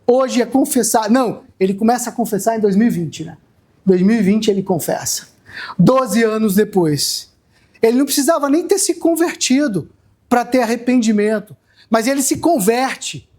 Hoje ia confessar. Não, ele começa a confessar em 2020, né? 2020 ele confessa. 12 anos depois. Ele não precisava nem ter se convertido para ter arrependimento. Mas ele se converte.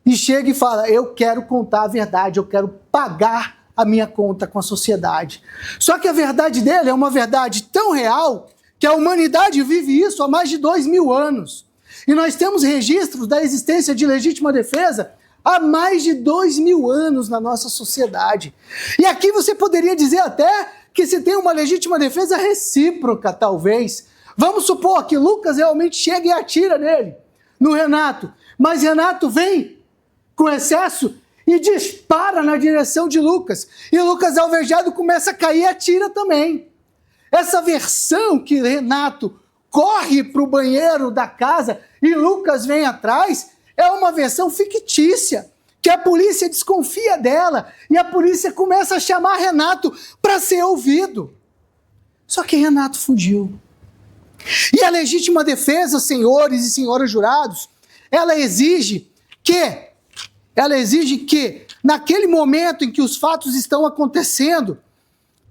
e chega e fala: eu quero contar a verdade, eu quero pagar a minha conta com a sociedade. Só que a verdade dele é uma verdade tão real que a humanidade vive isso há mais de 2000 anos. E nós temos registros da existência de legítima defesa há mais de 2000 anos na nossa sociedade. E aqui você poderia dizer até que se tem uma legítima defesa recíproca, talvez. Vamos supor que Lucas realmente chega e atira nele, no Renato. Mas Renato vem com excesso e dispara na direção de Lucas. E Lucas, alvejado, começa a cair e atira também. Essa versão que Renato corre para o banheiro da casa e Lucas vem atrás é uma versão fictícia, que a polícia desconfia dela e a polícia começa a chamar Renato para ser ouvido. Só que Renato fugiu. E a legítima defesa, senhores e senhoras jurados, ela exige que, naquele momento em que os fatos estão acontecendo,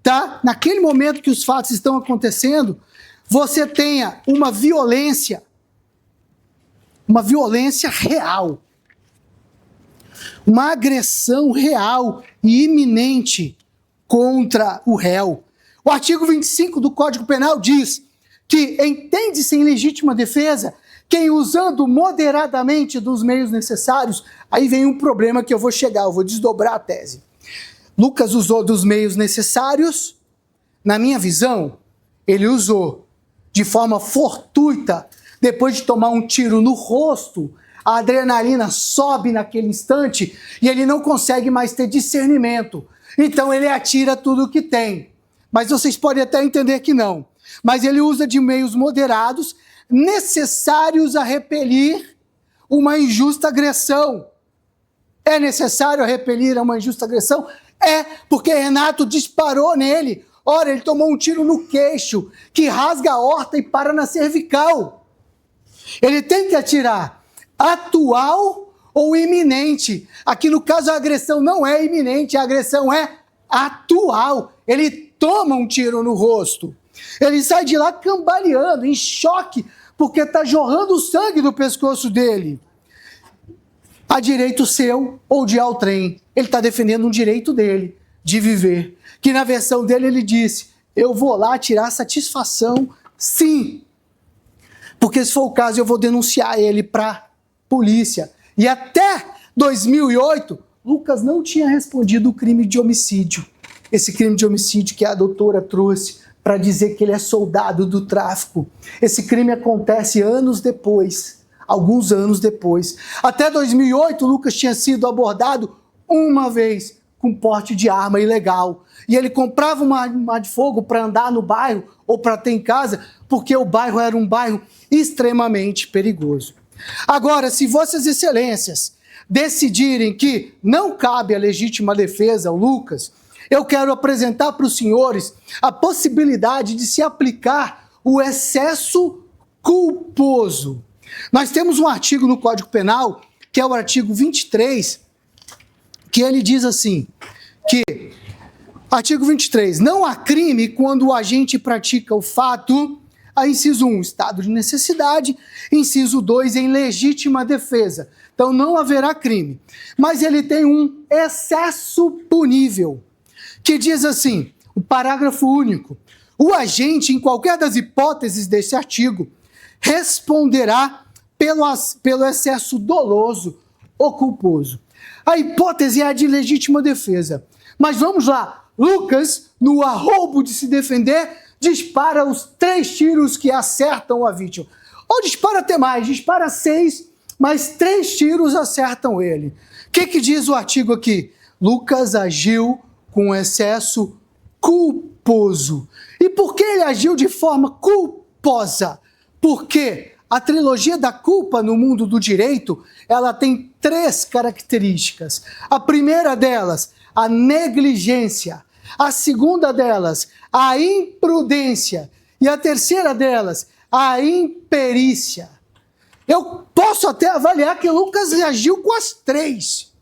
tá? Naquele momento que os fatos estão acontecendo, você tenha uma violência real, uma agressão real e iminente contra o réu. O artigo 25 do Código Penal diz que entende-se em legítima defesa quem, usando moderadamente dos meios necessários, aí vem um problema que eu vou desdobrar a tese. Lucas usou dos meios necessários, na minha visão, ele usou de forma fortuita, depois de tomar um tiro no rosto, a adrenalina sobe naquele instante e ele não consegue mais ter discernimento. Então ele atira tudo o que tem. Mas vocês podem até entender que não. Mas ele usa de meios moderados, necessários a repelir uma injusta agressão. É necessário repelir uma injusta agressão? É, porque Renato disparou nele. Ora, ele tomou um tiro no queixo, que rasga a aorta e para na cervical. Ele tem que atirar atual ou iminente. Aqui no caso a agressão não é iminente, a agressão é atual. Ele toma um tiro no rosto. Ele sai de lá cambaleando, em choque, porque está jorrando o sangue do pescoço dele. Há direito seu ou de ir ao trem. Ele está defendendo um direito dele de viver. Que na versão dele ele disse: eu vou lá tirar satisfação, sim. Porque se for o caso eu vou denunciar ele para a polícia. E até 2008, Lucas não tinha respondido o crime de homicídio. Esse crime de homicídio que a doutora trouxe para dizer que ele é soldado do tráfico. Esse crime acontece anos depois, alguns anos depois. Até 2008, Lucas tinha sido abordado uma vez com porte de arma ilegal. E ele comprava uma arma de fogo para andar no bairro ou para ter em casa, porque o bairro era um bairro extremamente perigoso. Agora, se Vossas Excelências decidirem que não cabe a legítima defesa ao Lucas, eu quero apresentar para os senhores a possibilidade de se aplicar o excesso culposo. Nós temos um artigo no Código Penal, que é o artigo 23, que ele diz assim, artigo 23, não há crime quando o agente pratica o fato, a inciso 1, estado de necessidade, inciso 2, em legítima defesa. Então não haverá crime. Mas ele tem um excesso punível, que diz assim, o parágrafo único, o agente, em qualquer das hipóteses desse artigo, responderá pelo excesso doloso ou culposo. A hipótese é a de legítima defesa. Mas vamos lá, Lucas, no arroubo de se defender, dispara os 3 tiros que acertam a vítima. Ou dispara até mais, dispara 6, mas 3 tiros acertam ele. O que diz o artigo aqui? Lucas agiu com excesso culposo. E por que ele agiu de forma culposa? Porque a trilogia da culpa no mundo do direito, ela tem 3 características. A primeira delas, a negligência. A segunda delas, a imprudência. E a terceira delas, a imperícia. Eu posso até avaliar que Lucas agiu com as 3.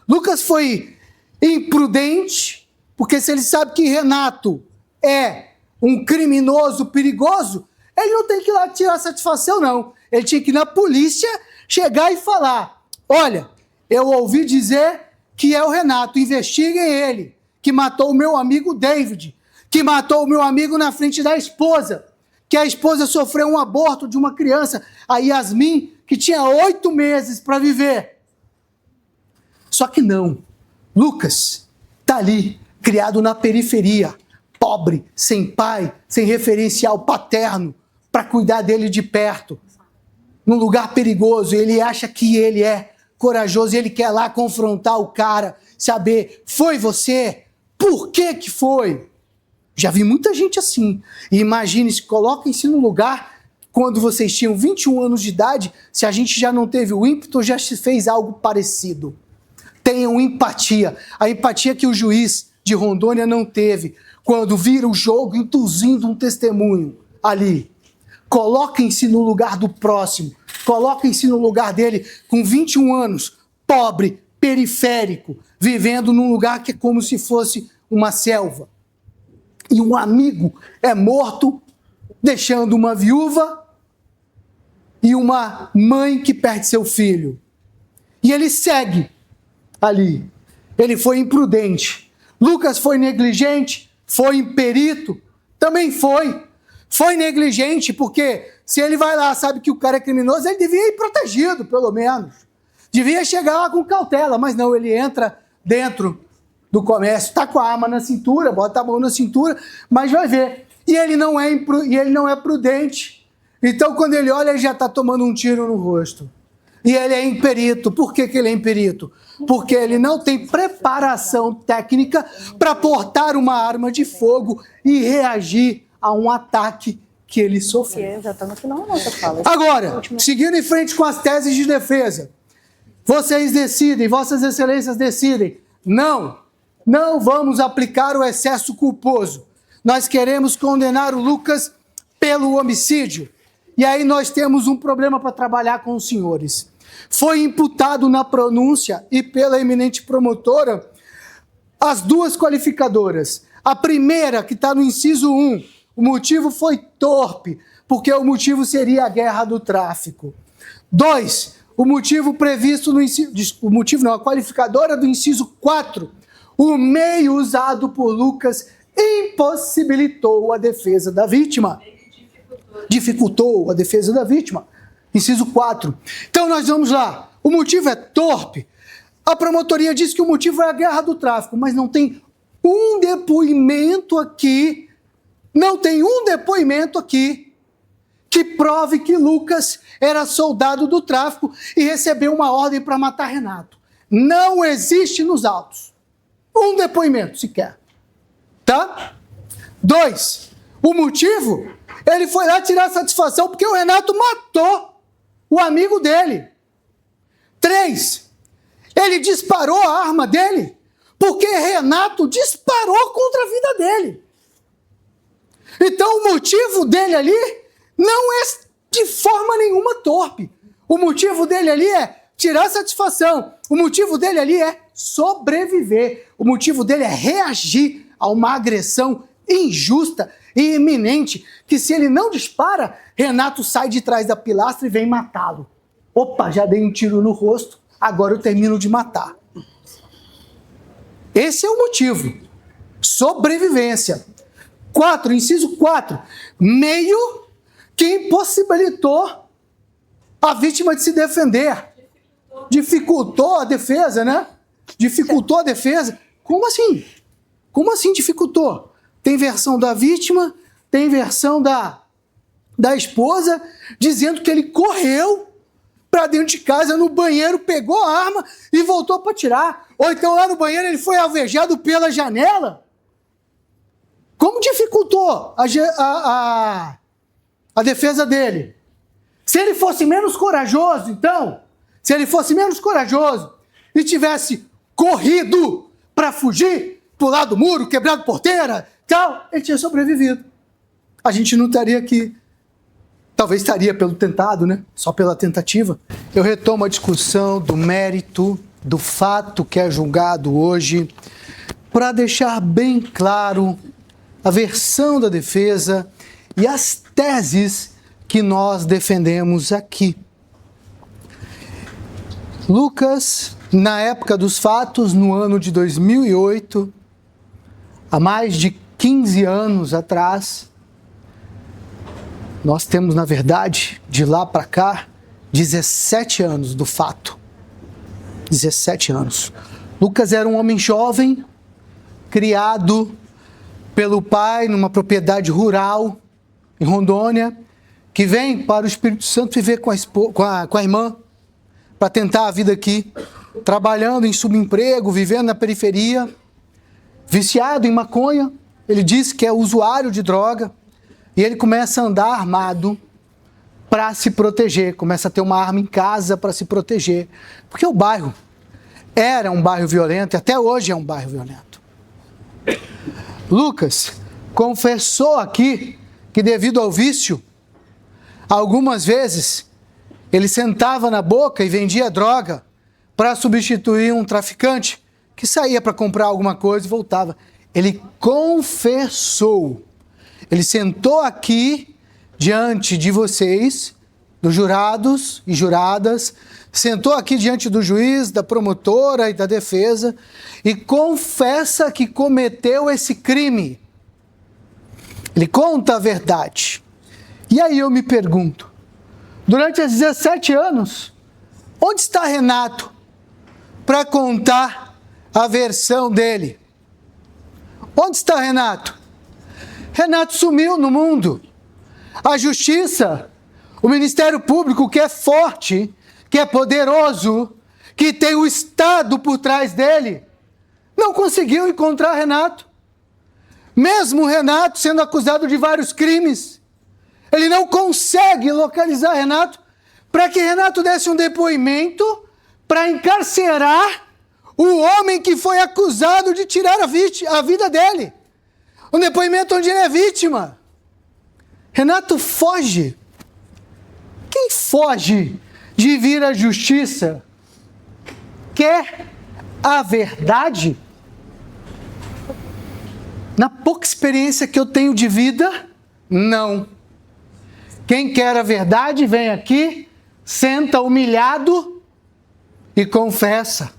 Lucas foi imprudente, porque se ele sabe que Renato é um criminoso perigoso, ele não tem que ir lá tirar satisfação, não. Ele tinha que ir na polícia, chegar e falar, olha, eu ouvi dizer que é o Renato, investiguem ele, que matou o meu amigo David, que matou o meu amigo na frente da esposa, que a esposa sofreu um aborto de uma criança, a Yasmin, que tinha 8 meses para viver. Só que não. Lucas está ali, criado na periferia, pobre, sem pai, sem referencial paterno para cuidar dele de perto, num lugar perigoso. Ele acha que ele é corajoso e ele quer lá confrontar o cara, saber, foi você? Por que que foi? Já vi muita gente assim. E imagine-se, coloquem-se no lugar quando vocês tinham 21 anos de idade, se a gente já não teve o ímpeto, já se fez algo parecido. Tenham empatia. A empatia que o juiz de Rondônia não teve quando vira o jogo induzindo um testemunho ali. Coloquem-se no lugar do próximo. Coloquem-se no lugar dele com 21 anos, pobre, periférico, vivendo num lugar que é como se fosse uma selva. E um amigo é morto, deixando uma viúva e uma mãe que perde seu filho. E ele segue ali. Ele foi imprudente. Lucas foi negligente, foi imperito, também foi. Foi negligente porque se ele vai lá, sabe que o cara é criminoso, ele devia ir protegido, pelo menos. Devia chegar lá com cautela, mas não, ele entra dentro do comércio, está com a arma na cintura, bota a mão na cintura, mas vai ver. E ele não é prudente. Então, quando ele olha, ele já está tomando um tiro no rosto. E ele é imperito. Por que que ele é imperito? Porque ele não tem preparação técnica para portar uma arma de fogo e reagir a um ataque que ele sofreu. Já está no final, não, fala. Agora, seguindo em frente com as teses de defesa, vocês decidem, vossas excelências decidem, não vamos aplicar o excesso culposo. Nós queremos condenar o Lucas pelo homicídio. E aí nós temos um problema para trabalhar com os senhores. Foi imputado na pronúncia e pela eminente promotora as duas qualificadoras. A primeira, que está no inciso 1, o motivo foi torpe, porque o motivo seria a guerra do tráfico. 2, o motivo previsto no inciso... O motivo não, a qualificadora do inciso 4, o meio usado por Lucas impossibilitou a defesa da vítima. Dificultou a defesa da vítima. Inciso 4. Então nós vamos lá. O motivo é torpe. A promotoria diz que o motivo é a guerra do tráfico, mas não tem um depoimento aqui, que prove que Lucas era soldado do tráfico e recebeu uma ordem para matar Renato. Não existe nos autos. Um depoimento sequer. Tá? 2. O motivo, ele foi lá tirar satisfação porque o Renato matou o amigo dele. 3. Ele disparou a arma dele porque Renato disparou contra a vida dele. Então o motivo dele ali não é de forma nenhuma torpe. O motivo dele ali é tirar satisfação. O motivo dele ali é sobreviver. O motivo dele é reagir a uma agressão injusta e iminente, que se ele não dispara, Renato sai de trás da pilastra e vem matá-lo. Opa, já dei um tiro no rosto, agora eu termino de matar. Esse é o motivo. Sobrevivência. 4, inciso 4. Meio que impossibilitou a vítima de se defender. Dificultou a defesa, né? Dificultou a defesa. Como assim? Como assim dificultou? Tem versão da vítima, tem versão da esposa, dizendo que ele correu para dentro de casa, no banheiro, pegou a arma e voltou para atirar. Ou então lá no banheiro ele foi alvejado pela janela. Como dificultou a defesa dele? Se ele fosse menos corajoso, então, se ele fosse menos corajoso e tivesse corrido para fugir, pular do muro, quebrado porteira, tal, ele tinha sobrevivido. A gente não estaria aqui. Talvez estaria pelo tentado, né? Só pela tentativa. Eu retomo a discussão do mérito, do fato que é julgado hoje, para deixar bem claro a versão da defesa e as teses que nós defendemos aqui. Lucas Na época dos fatos, no ano de 2008, há mais de 15 anos atrás, nós temos, na verdade, de lá para cá, 17 anos do fato. 17 anos. Lucas era um homem jovem, criado pelo pai numa propriedade rural em Rondônia, que vem para o Espírito Santo viver com a irmã, para tentar a vida aqui, trabalhando em subemprego, vivendo na periferia, viciado em maconha. Ele diz que é usuário de droga, e ele começa a andar armado para se proteger, começa a ter uma arma em casa para se proteger, porque o bairro era um bairro violento e até hoje é um bairro violento. Lucas confessou aqui que, devido ao vício, algumas vezes ele sentava na boca e vendia droga para substituir um traficante que saía para comprar alguma coisa e voltava. Ele confessou. Ele sentou aqui diante de vocês, dos jurados e juradas, sentou aqui diante do juiz, da promotora e da defesa e confessa que cometeu esse crime. Ele conta a verdade. E aí eu me pergunto, durante esses 17 anos, onde está Renato para contar a versão dele? Onde está Renato? Renato sumiu no mundo. A justiça, o Ministério Público, que é forte, que é poderoso, que tem o Estado por trás dele, não conseguiu encontrar Renato. Mesmo Renato sendo acusado de vários crimes, ele não consegue localizar Renato para que Renato desse um depoimento para encarcerar o homem que foi acusado de tirar a vida dele. Um depoimento onde ele é vítima. Renato foge. Quem foge de vir à justiça quer a verdade? Na pouca experiência que eu tenho de vida, não. Quem quer a verdade vem aqui, senta humilhado e confessa.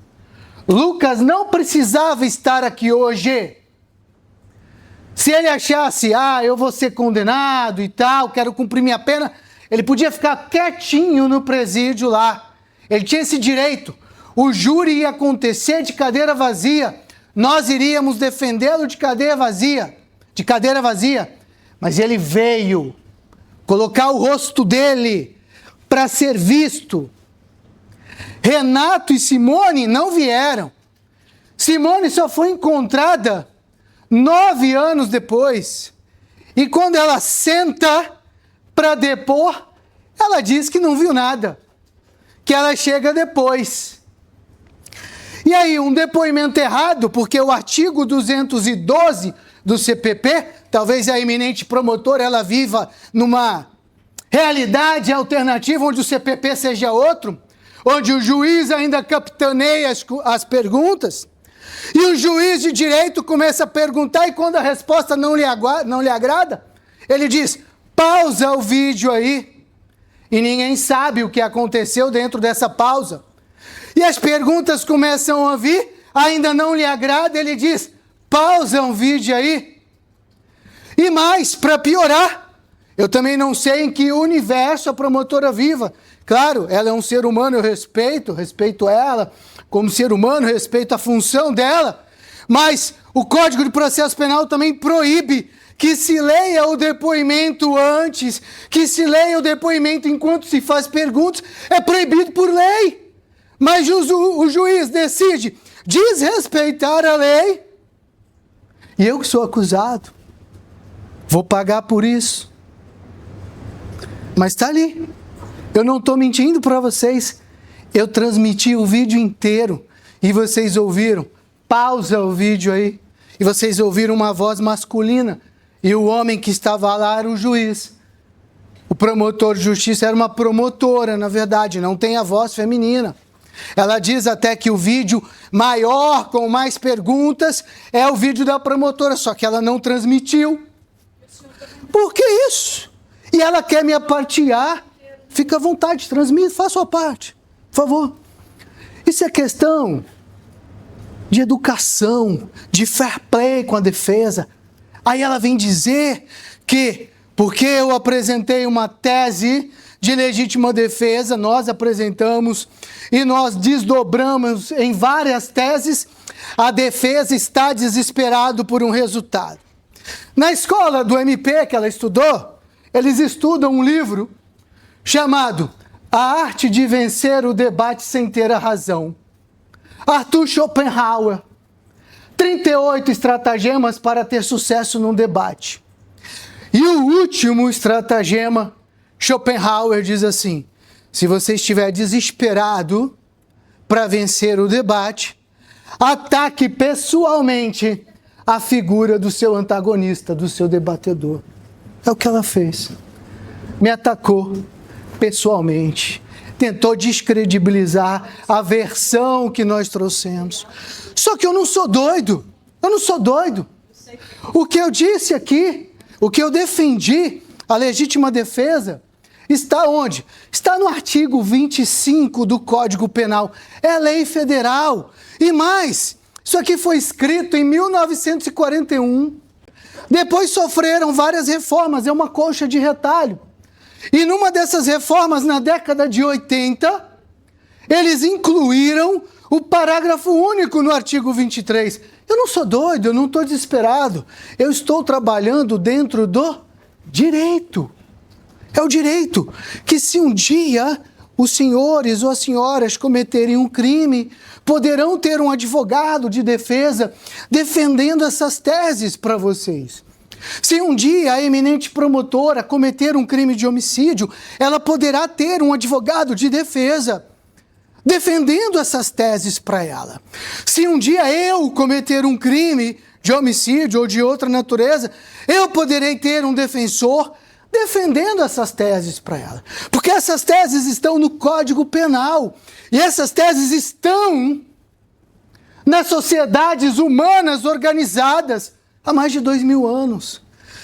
Lucas não precisava estar aqui hoje. Se ele achasse, eu vou ser condenado e tal, quero cumprir minha pena, ele podia ficar quietinho no presídio lá. Ele tinha esse direito. O júri ia acontecer de cadeira vazia. Nós iríamos defendê-lo de cadeira vazia. Mas ele veio colocar o rosto dele para ser visto. Renato e Simone não vieram. Simone só foi encontrada 9 anos depois. E quando ela senta para depor, ela diz que não viu nada, que ela chega depois. E aí, um depoimento errado, porque o artigo 212 do CPP, talvez a eminente promotora ela viva numa realidade alternativa onde o CPP seja outro, onde o juiz ainda capitaneia as perguntas, e o juiz de direito começa a perguntar, e quando a resposta não lhe agrada, ele diz, pausa o vídeo aí, e ninguém sabe o que aconteceu dentro dessa pausa. E as perguntas começam a vir, ainda não lhe agrada, ele diz, pausa o vídeo aí. E mais, para piorar, eu também não sei em que universo a promotora viva. Claro, ela é um ser humano, eu respeito ela como ser humano, respeito a função dela, mas o Código de Processo Penal também proíbe que se leia o depoimento antes, que se leia o depoimento enquanto se faz perguntas, é proibido por lei. Mas o juiz decide desrespeitar a lei, e eu que sou acusado, vou pagar por isso. Mas está ali. Eu não estou mentindo para vocês. Eu transmiti o vídeo inteiro e vocês ouviram. Pausa o vídeo aí. E vocês ouviram uma voz masculina. E o homem que estava lá era o juiz. O promotor de justiça era uma promotora, na verdade, não tem a voz feminina. Ela diz até que o vídeo maior, com mais perguntas, é o vídeo da promotora, só que ela não transmitiu. Por que isso? E ela quer me apartear. Fica à vontade, transmita, faça a sua parte, por favor. Isso é questão de educação, de fair play com a defesa. Aí ela vem dizer que, porque eu apresentei uma tese de legítima defesa, nós apresentamos e nós desdobramos em várias teses, a defesa está desesperado por um resultado. Na escola do MP que ela estudou, eles estudam um livro chamado A Arte de Vencer o Debate Sem Ter a Razão. Arthur Schopenhauer. 38 estratagemas para ter sucesso num debate. E o último estratagema, Schopenhauer diz assim: se você estiver desesperado para vencer o debate, ataque pessoalmente a figura do seu antagonista, do seu debatedor. É o que ela fez. Me atacou pessoalmente. Tentou descredibilizar a versão que nós trouxemos. Só que eu não sou doido. Eu não sou doido. O que eu disse aqui, o que eu defendi, a legítima defesa, está onde? Está no artigo 25 do Código Penal. É lei federal. E mais, isso aqui foi escrito em 1941. Depois sofreram várias reformas, é uma colcha de retalho. E numa dessas reformas, na década de 80, eles incluíram o parágrafo único no artigo 23. Eu não sou doido, eu não estou desesperado. Eu estou trabalhando dentro do direito. É o direito que, se um dia os senhores ou as senhoras cometerem um crime, poderão ter um advogado de defesa defendendo essas teses para vocês. Se um dia a eminente promotora cometer um crime de homicídio, ela poderá ter um advogado de defesa defendendo essas teses para ela. Se um dia eu cometer um crime de homicídio ou de outra natureza, eu poderei ter um defensor defendendo essas teses para ela. Porque essas teses estão no Código Penal. E essas teses estão nas sociedades humanas organizadas há mais de 2000 anos.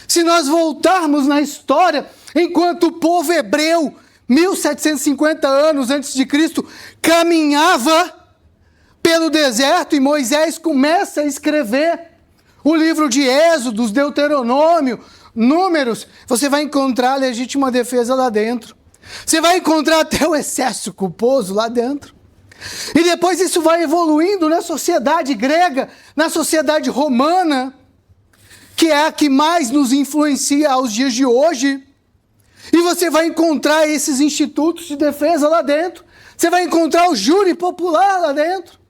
Se nós voltarmos na história, enquanto o povo hebreu, 1750 anos antes de Cristo, caminhava pelo deserto e Moisés começa a escrever o livro de Êxodo, Deuteronômio, Números, você vai encontrar a legítima defesa lá dentro. Você vai encontrar até o excesso culposo lá dentro. E depois isso vai evoluindo na sociedade grega, na sociedade romana, que é a que mais nos influencia aos dias de hoje. E você vai encontrar esses institutos de defesa lá dentro. Você vai encontrar o júri popular lá dentro.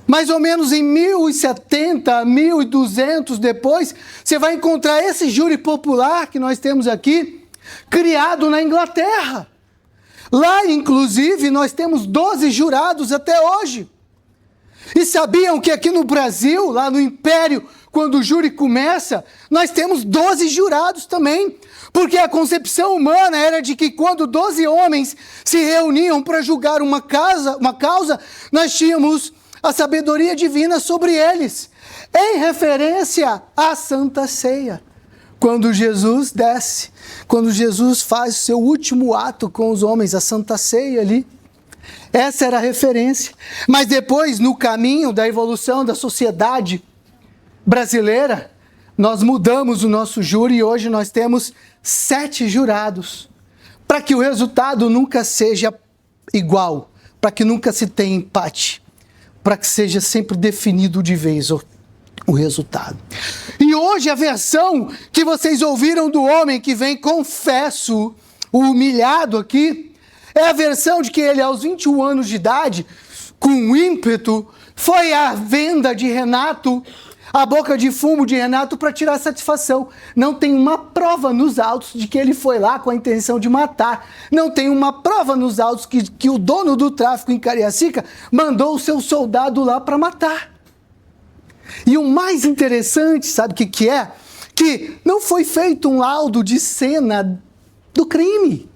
Mais ou menos em 1070, 1200 depois, você vai encontrar esse júri popular que nós temos aqui, criado na Inglaterra. Lá, inclusive, nós temos 12 jurados até hoje. E sabiam que aqui no Brasil, lá no Império, quando o júri começa, nós temos 12 jurados também. Porque a concepção humana era de que quando 12 homens se reuniam para julgar uma causa, nós tínhamos a sabedoria divina sobre eles, em referência à Santa Ceia. Quando Jesus desce, quando Jesus faz o seu último ato com os homens, a Santa Ceia ali, essa era a referência. Mas depois, no caminho da evolução da sociedade brasileira, nós mudamos o nosso júri e hoje nós temos 7 jurados, para que o resultado nunca seja igual, para que nunca se tenha empate, para que seja sempre definido de vez o resultado. E hoje a versão que vocês ouviram do homem que vem, confesso, o humilhado aqui, é a versão de que ele, aos 21 anos de idade, com ímpeto, foi à venda de Renato, a boca de fumo de Renato, para tirar satisfação. Não tem uma prova nos autos de que ele foi lá com a intenção de matar. Não tem uma prova nos autos que o dono do tráfico em Cariacica mandou o seu soldado lá para matar. E o mais interessante, sabe o que é? Que não foi feito um laudo de cena do crime.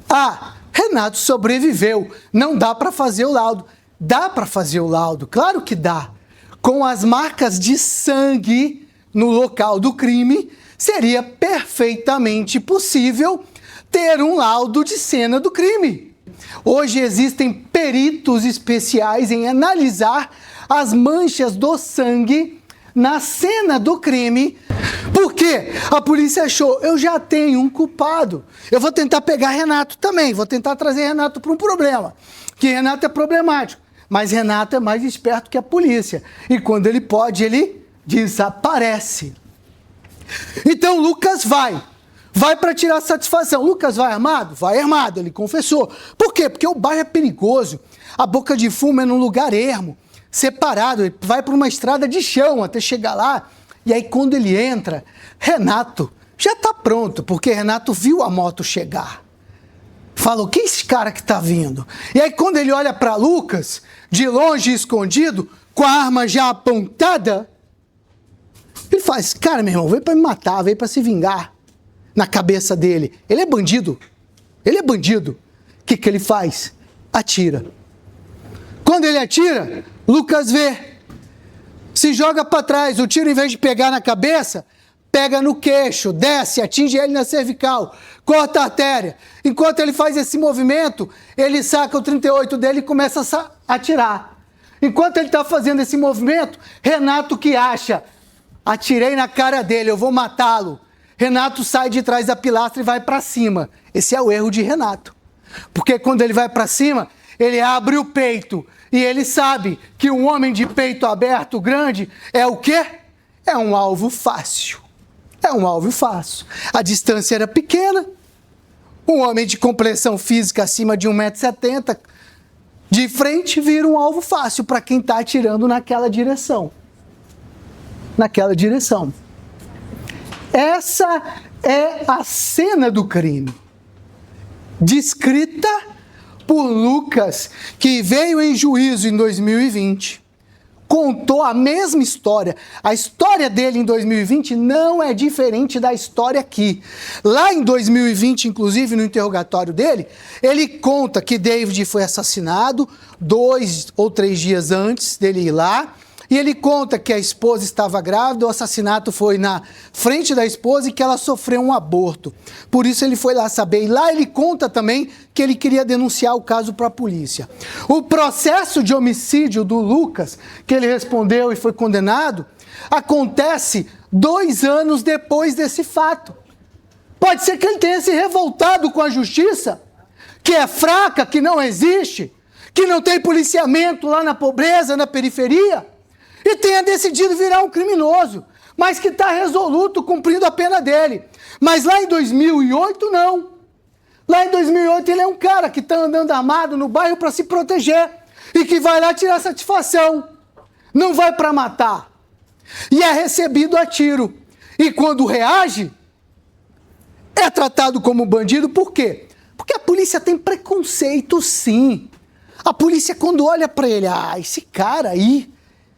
Ah, Renato sobreviveu. Não dá para fazer o laudo. Dá para fazer o laudo, claro que dá. Com as marcas de sangue no local do crime, seria perfeitamente possível ter um laudo de cena do crime. Hoje existem peritos especiais em analisar as manchas do sangue na cena do crime, porque a polícia achou, eu já tenho um culpado, eu vou tentar pegar Renato também, vou tentar trazer Renato para um problema, que Renato é problemático, mas Renato é mais esperto que a polícia, e quando ele pode, ele desaparece. Então Lucas vai para tirar satisfação. Lucas vai armado? Vai armado, ele confessou. Por quê? Porque o bairro é perigoso, a Boca de Fumo é num lugar ermo, separado, ele vai por uma estrada de chão até chegar lá, e aí quando ele entra, Renato já está pronto, porque Renato viu a moto chegar. Falou, quem é esse cara que está vindo? E aí quando ele olha para Lucas, de longe escondido, com a arma já apontada, ele faz, cara, meu irmão, veio para me matar, veio para se vingar. Na cabeça dele, ele é bandido, o que ele faz? Atira. Quando ele atira, Lucas vê, se joga para trás, o tiro em vez de pegar na cabeça, pega no queixo, desce, atinge ele na cervical, corta a artéria. Enquanto ele faz esse movimento, ele saca o 38 dele e começa a atirar. Enquanto ele está fazendo esse movimento, Renato que acha, atirei na cara dele, eu vou matá-lo. Renato sai de trás da pilastra e vai para cima. Esse é o erro de Renato. Porque quando ele vai para cima, ele abre o peito. E ele sabe que um homem de peito aberto grande é o quê? É um alvo fácil. É um alvo fácil. A distância era pequena. Um homem de complexão física acima de 1,70 m, de frente, vira um alvo fácil para quem está atirando naquela direção. Naquela direção. Essa é a cena do crime, descrita por Lucas, que veio em juízo em 2020, contou a mesma história. A história dele em 2020 não é diferente da história aqui. Lá em 2020, inclusive, no interrogatório dele, ele conta que David foi assassinado 2 ou 3 dias antes dele ir lá, e ele conta que a esposa estava grávida, o assassinato foi na frente da esposa e que ela sofreu um aborto. Por isso ele foi lá saber. E lá ele conta também que ele queria denunciar o caso para a polícia. O processo de homicídio do Lucas, que ele respondeu e foi condenado, acontece 2 anos depois desse fato. Pode ser que ele tenha se revoltado com a justiça, que é fraca, que não existe, que não tem policiamento lá na pobreza, na periferia, e tenha decidido virar um criminoso, mas que está resoluto cumprindo a pena dele. Mas lá em 2008, não. Lá em 2008 ele é um cara que está andando armado no bairro para se proteger e que vai lá tirar satisfação. Não vai para matar. E é recebido a tiro. E quando reage, é tratado como bandido. Por quê? Porque a polícia tem preconceito, sim. A polícia, quando olha para ele, esse cara aí,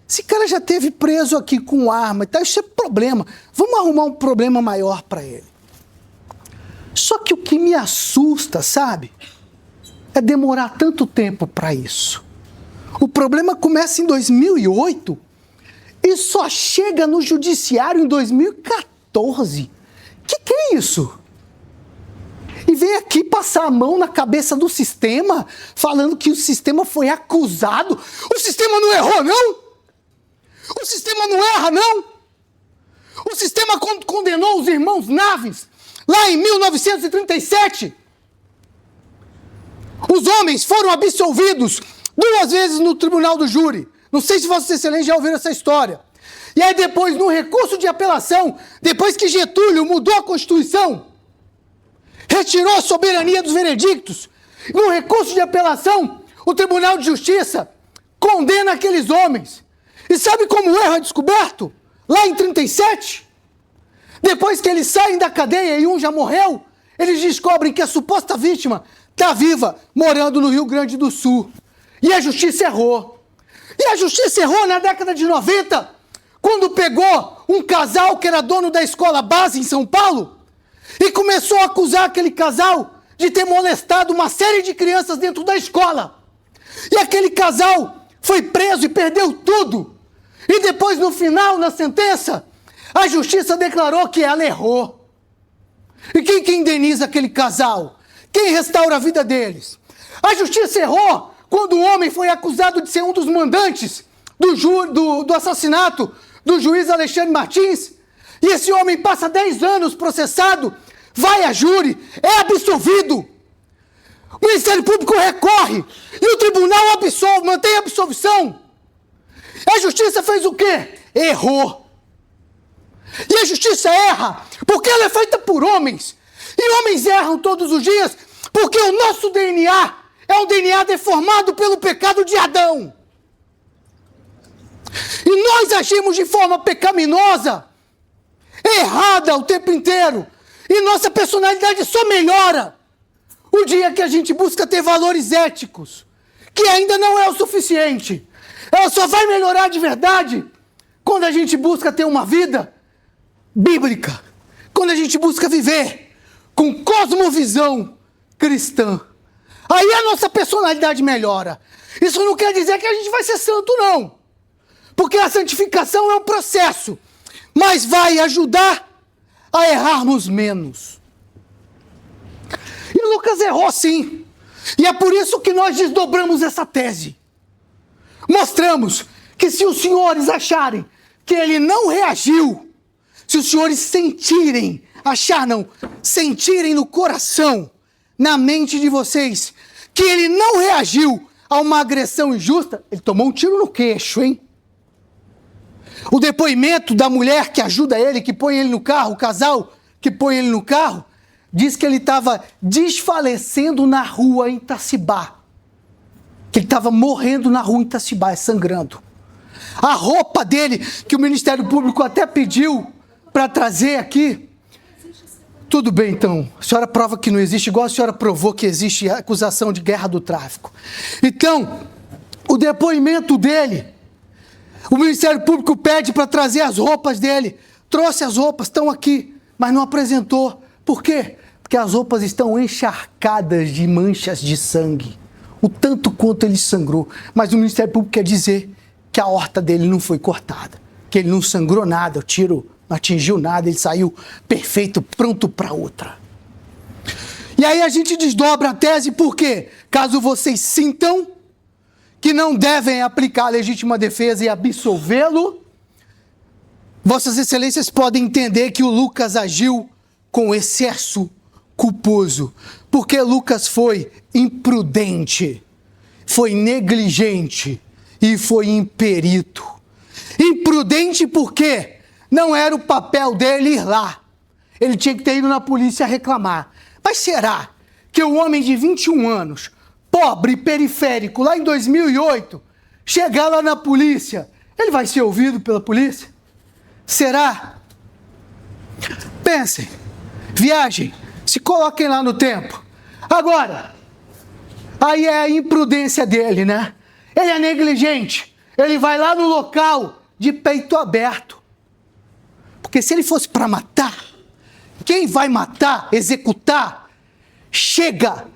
esse cara já esteve preso aqui com arma, tá? Isso é problema. Vamos arrumar um problema maior para ele. Só que o que me assusta, sabe, é demorar tanto tempo para isso. O problema começa em 2008 e só chega no judiciário em 2014. Que é isso? E vem aqui passar a mão na cabeça do sistema, falando que o sistema foi acusado. O sistema não errou, não? O sistema não erra, não? O sistema condenou os irmãos Naves lá em 1937. Os homens foram absolvidos 2 vezes no tribunal do júri. Não sei se Vossa Excelência já ouviram essa história. E aí depois, no recurso de apelação, depois que Getúlio mudou a Constituição, retirou a soberania dos veredictos, no recurso de apelação, o Tribunal de Justiça condena aqueles homens. E sabe como o erro é descoberto? Lá em 37, depois que eles saem da cadeia e um já morreu, eles descobrem que a suposta vítima está viva, morando no Rio Grande do Sul. E a justiça errou. E a justiça errou na década de 90, quando pegou um casal que era dono da escola base em São Paulo e começou a acusar aquele casal de ter molestado uma série de crianças dentro da escola. E aquele casal foi preso e perdeu tudo. E depois, no final, na sentença, a justiça declarou que ela errou. E quem que indeniza aquele casal? Quem restaura a vida deles? A justiça errou quando o homem foi acusado de ser um dos mandantes do assassinato do juiz Alexandre Martins. E esse homem passa 10 anos processado, vai a júri, é absolvido. O Ministério Público recorre e o tribunal absolve, mantém a absolvição. A justiça fez o quê? Errou. E a justiça erra porque ela é feita por homens. E homens erram todos os dias porque o nosso DNA é um DNA deformado pelo pecado de Adão. E nós agimos de forma pecaminosa, errada o tempo inteiro. E nossa personalidade só melhora o dia que a gente busca ter valores éticos, que ainda não é o suficiente. Ela só vai melhorar de verdade quando a gente busca ter uma vida bíblica, quando a gente busca viver com cosmovisão cristã. Aí a nossa personalidade melhora. Isso não quer dizer que a gente vai ser santo, não. Porque a santificação é um processo, mas vai ajudar a errarmos menos. E Lucas errou sim. E é por isso que nós desdobramos essa tese. Mostramos que se os senhores acharem que ele não reagiu, se os senhores sentirem, sentirem no coração, na mente de vocês, que ele não reagiu a uma agressão injusta, ele tomou um tiro no queixo, hein? O depoimento da mulher que ajuda ele, que põe ele no carro, o casal que põe ele no carro, diz que ele estava desfalecendo na rua em Itacibá. Que ele estava morrendo na rua em Itacibá, sangrando. A roupa dele, que o Ministério Público até pediu para trazer aqui. Tudo bem, então. A senhora prova que não existe, igual a senhora provou que existe a acusação de guerra do tráfico. Então, o depoimento dele, o Ministério Público pede para trazer as roupas dele. Trouxe as roupas, estão aqui, mas não apresentou. Por quê? Porque as roupas estão encharcadas de manchas de sangue. O tanto quanto ele sangrou. Mas o Ministério Público quer dizer que a aorta dele não foi cortada, que ele não sangrou nada, o tiro não atingiu nada, ele saiu perfeito, pronto para outra. E aí a gente desdobra a tese, por quê? Caso vocês sintam que não devem aplicar a legítima defesa e absolvê-lo, Vossas Excelências podem entender que o Lucas agiu com excesso culposo, porque Lucas foi imprudente, foi negligente e foi imperito. Imprudente porque não era o papel dele ir lá. Ele tinha que ter ido na polícia reclamar. Mas será que o homem de 21 anos, pobre, periférico, lá em 2008, chegar lá na polícia, ele vai ser ouvido pela polícia? Será? Pensem, viajem, se coloquem lá no tempo. Agora, aí é a imprudência dele, né? Ele é negligente, ele vai lá no local de peito aberto. Porque se ele fosse para matar, quem vai matar, executar, chega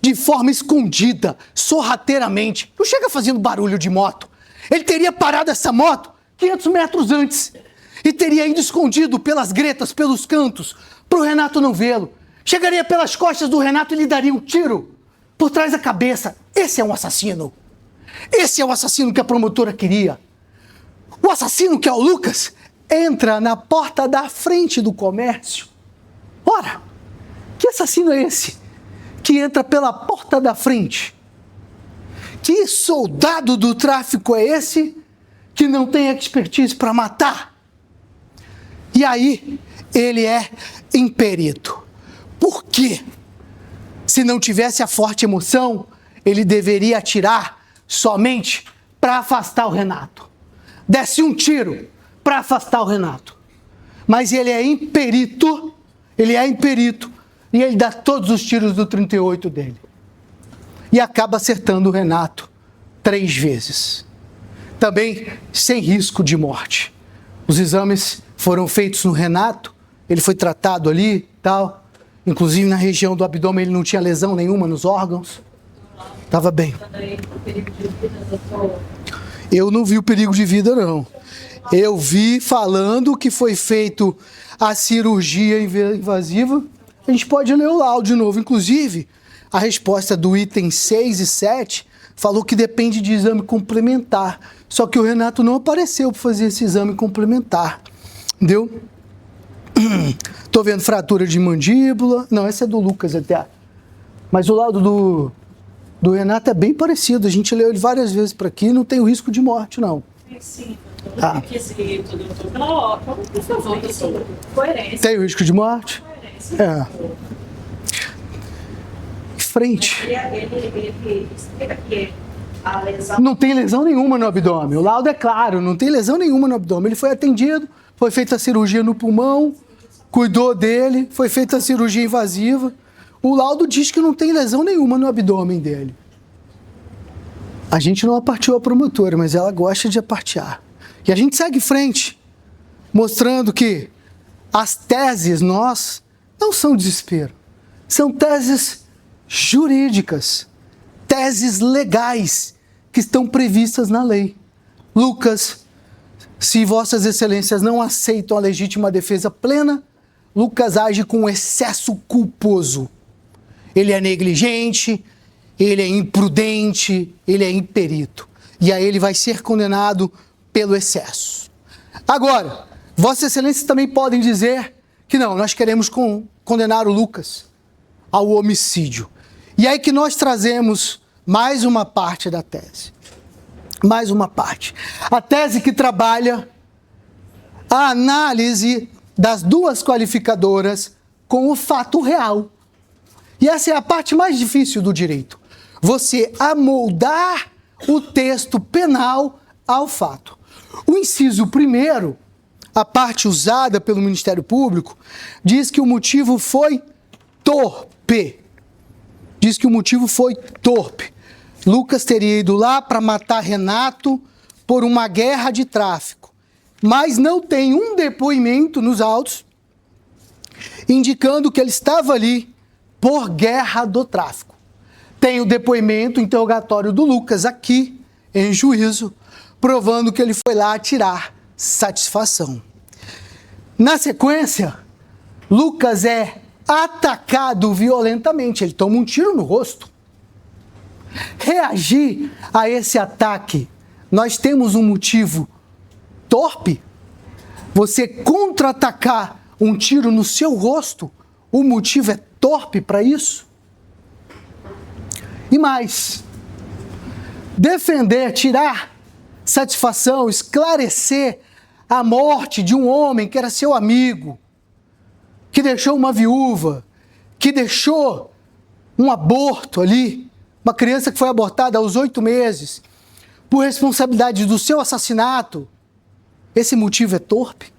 de forma escondida, sorrateiramente. Não chega fazendo barulho de moto. Ele teria parado essa moto 500 metros antes e teria ido escondido pelas gretas, pelos cantos, para o Renato não vê-lo. Chegaria pelas costas do Renato e lhe daria um tiro por trás da cabeça. Esse é um assassino. Esse é o assassino que a promotora queria. O assassino, que é o Lucas, entra na porta da frente do comércio. Ora, que assassino é esse que entra pela porta da frente? Que soldado do tráfico é esse que não tem expertise para matar? E aí, ele é imperito. Por quê? Se não tivesse a forte emoção, ele deveria atirar somente para afastar o Renato. Desse um tiro para afastar o Renato. Mas ele é imperito, e ele dá todos os tiros do 38 dele. E acaba acertando o Renato 3 vezes. Também sem risco de morte. Os exames foram feitos no Renato, ele foi tratado ali, tal. Inclusive na região do abdômen ele não tinha lesão nenhuma nos órgãos. Estava bem. Eu não vi o perigo de vida, não. Eu vi falando que foi feito a cirurgia invasiva. A gente pode ler o laudo de novo. Inclusive, a resposta do item 6 e 7 falou que depende de exame complementar. Só que o Renato não apareceu para fazer esse exame complementar. Entendeu? Tô vendo fratura de mandíbula. Não, essa é do Lucas até. Mas o laudo do Renato é bem parecido. A gente leu ele várias vezes para aqui, não tem o risco de morte, não. Sim, doutor. Requisito, doutor. Por favor, doutor. Coerência. Tem o risco de morte? Coerência. É. Em frente. Ele explica que a lesão... Não tem lesão nenhuma no abdômen. O laudo é claro, não tem lesão nenhuma no abdômen. Ele foi atendido, foi feita a cirurgia no pulmão, cuidou dele, foi feita a cirurgia invasiva. O laudo diz que não tem lesão nenhuma no abdômen dele. A gente não aparteou a promotora, mas ela gosta de apartear. E a gente segue em frente, mostrando que as teses nós não são desespero. São teses jurídicas, teses legais que estão previstas na lei. Lucas, se vossas excelências não aceitam a legítima defesa plena, Lucas age com excesso culposo. Ele é negligente, ele é imprudente, ele é imperito. E aí ele vai ser condenado pelo excesso. Agora, vossas excelências também podem dizer que não, nós queremos condenar o Lucas ao homicídio. E aí que nós trazemos mais uma parte da tese. Mais uma parte. A tese que trabalha a análise das duas qualificadoras com o fato real. E essa é a parte mais difícil do direito. Você amoldar o texto penal ao fato. O inciso primeiro, a parte usada pelo Ministério Público, diz que o motivo foi torpe. Diz que o motivo foi torpe. Lucas teria ido lá para matar Renato por uma guerra de tráfico. Mas não tem um depoimento nos autos indicando que ele estava ali por guerra do tráfico. Tem o depoimento interrogatório do Lucas aqui, em juízo, provando que ele foi lá tirar satisfação. Na sequência, Lucas é atacado violentamente, ele toma um tiro no rosto. Reagir a esse ataque, nós temos um motivo torpe? Você contra-atacar um tiro no seu rosto, o motivo é torpe para isso? E mais, defender, tirar satisfação, esclarecer a morte de um homem que era seu amigo, que deixou uma viúva, que deixou um aborto ali, uma criança que foi abortada aos 8 meses, por responsabilidade do seu assassinato, esse motivo é torpe?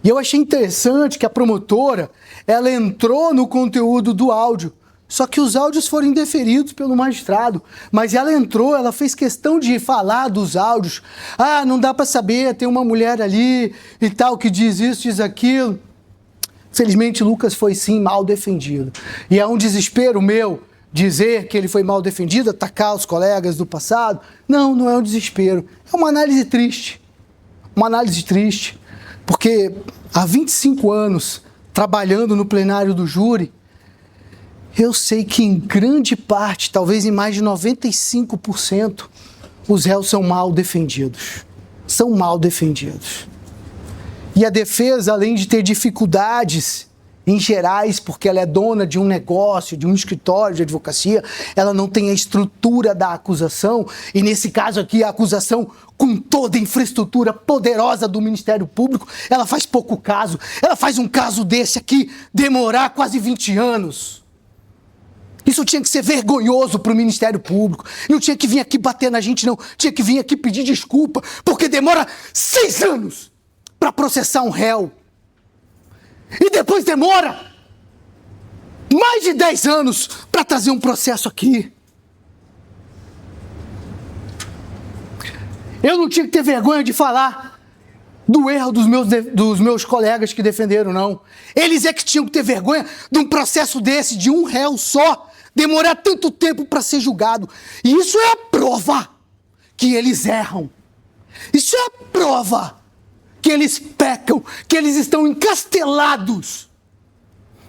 E eu achei interessante que a promotora, ela entrou no conteúdo do áudio, só que os áudios foram indeferidos pelo magistrado, mas ela entrou, ela fez questão de falar dos áudios. Ah, não dá para saber, tem uma mulher ali e tal que diz isso, diz aquilo. Felizmente, Lucas foi sim mal defendido. E é um desespero meu dizer que ele foi mal defendido, atacar os colegas do passado. Não, não é um desespero. É uma análise triste. Uma análise triste. Porque há 25 anos, trabalhando no plenário do júri, eu sei que em grande parte, talvez em mais de 95%, os réus são mal defendidos. São mal defendidos. E a defesa, além de ter dificuldades em gerais, porque ela é dona de um negócio, de um escritório de advocacia, ela não tem a estrutura da acusação, e nesse caso aqui a acusação, com toda a infraestrutura poderosa do Ministério Público, ela faz pouco caso. Ela faz um caso desse aqui demorar quase 20 anos. Isso tinha que ser vergonhoso para o Ministério Público. Não tinha que vir aqui bater na gente, não. Tinha que vir aqui pedir desculpa, porque demora 6 anos para processar um réu. E depois demora mais de 10 anos para trazer um processo aqui. Eu não tinha que ter vergonha de falar do erro dos meus colegas que defenderam, não. Eles é que tinham que ter vergonha de um processo desse, de um réu só, demorar tanto tempo para ser julgado. E isso é a prova que eles erram. Isso é a prova que eles pecam, que eles estão encastelados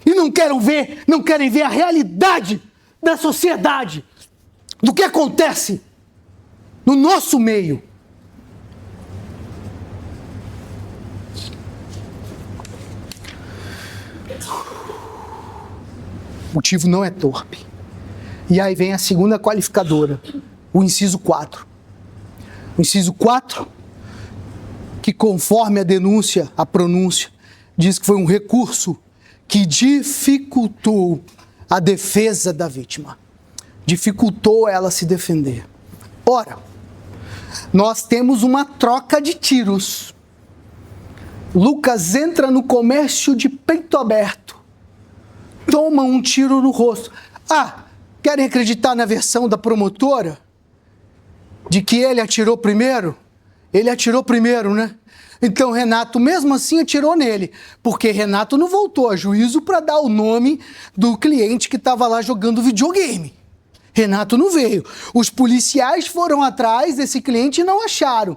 e não querem ver a realidade da sociedade, do que acontece no nosso meio. O motivo não é torpe. E aí vem a segunda qualificadora, o inciso 4. O inciso 4, que conforme a denúncia, a pronúncia, diz que foi um recurso que dificultou a defesa da vítima. Dificultou ela se defender. Ora, nós temos uma troca de tiros. Lucas entra no comércio de peito aberto, toma um tiro no rosto. Ah, querem acreditar na versão da promotora? De que ele atirou primeiro? Ele atirou primeiro, né? Então Renato, mesmo assim, atirou nele. Porque Renato não voltou a juízo para dar o nome do cliente que estava lá jogando videogame. Renato não veio. Os policiais foram atrás desse cliente e não acharam.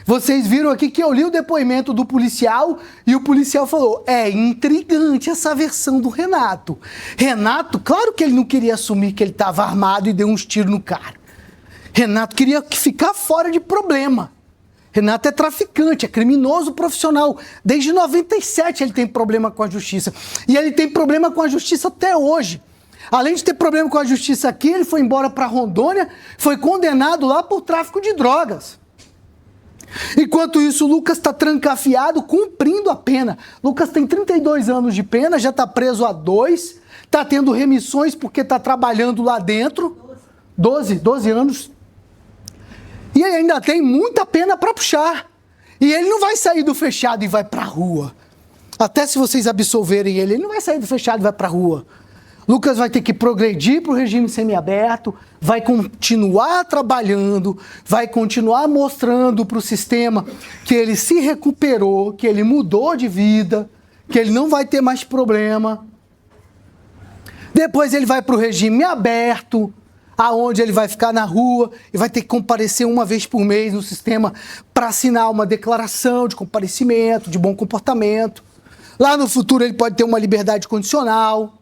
Vocês viram aqui que eu li o depoimento do policial e o policial falou, é intrigante essa versão do Renato. Renato, claro que ele não queria assumir que ele estava armado e deu uns tiros no cara. Renato queria ficar fora de problema. Renato é traficante, é criminoso profissional. Desde 97 ele tem problema com a justiça. E ele tem problema com a justiça até hoje. Além de ter problema com a justiça aqui, ele foi embora para Rondônia, foi condenado lá por tráfico de drogas. Enquanto isso, o Lucas está trancafiado, cumprindo a pena. Lucas tem 32 anos de pena, já está preso há 2, está tendo remissões porque está trabalhando lá dentro. 12 anos. E ele ainda tem muita pena para puxar. E ele não vai sair do fechado e vai para a rua. Até se vocês absolverem ele, ele não vai sair do fechado e vai para a rua. Lucas vai ter que progredir para o regime semiaberto, vai continuar trabalhando, vai continuar mostrando para o sistema que ele se recuperou, que ele mudou de vida, que ele não vai ter mais problema. Depois ele vai para o regime aberto, aonde ele vai ficar na rua e vai ter que comparecer uma vez por mês no sistema para assinar uma declaração de comparecimento, de bom comportamento. Lá no futuro ele pode ter uma liberdade condicional.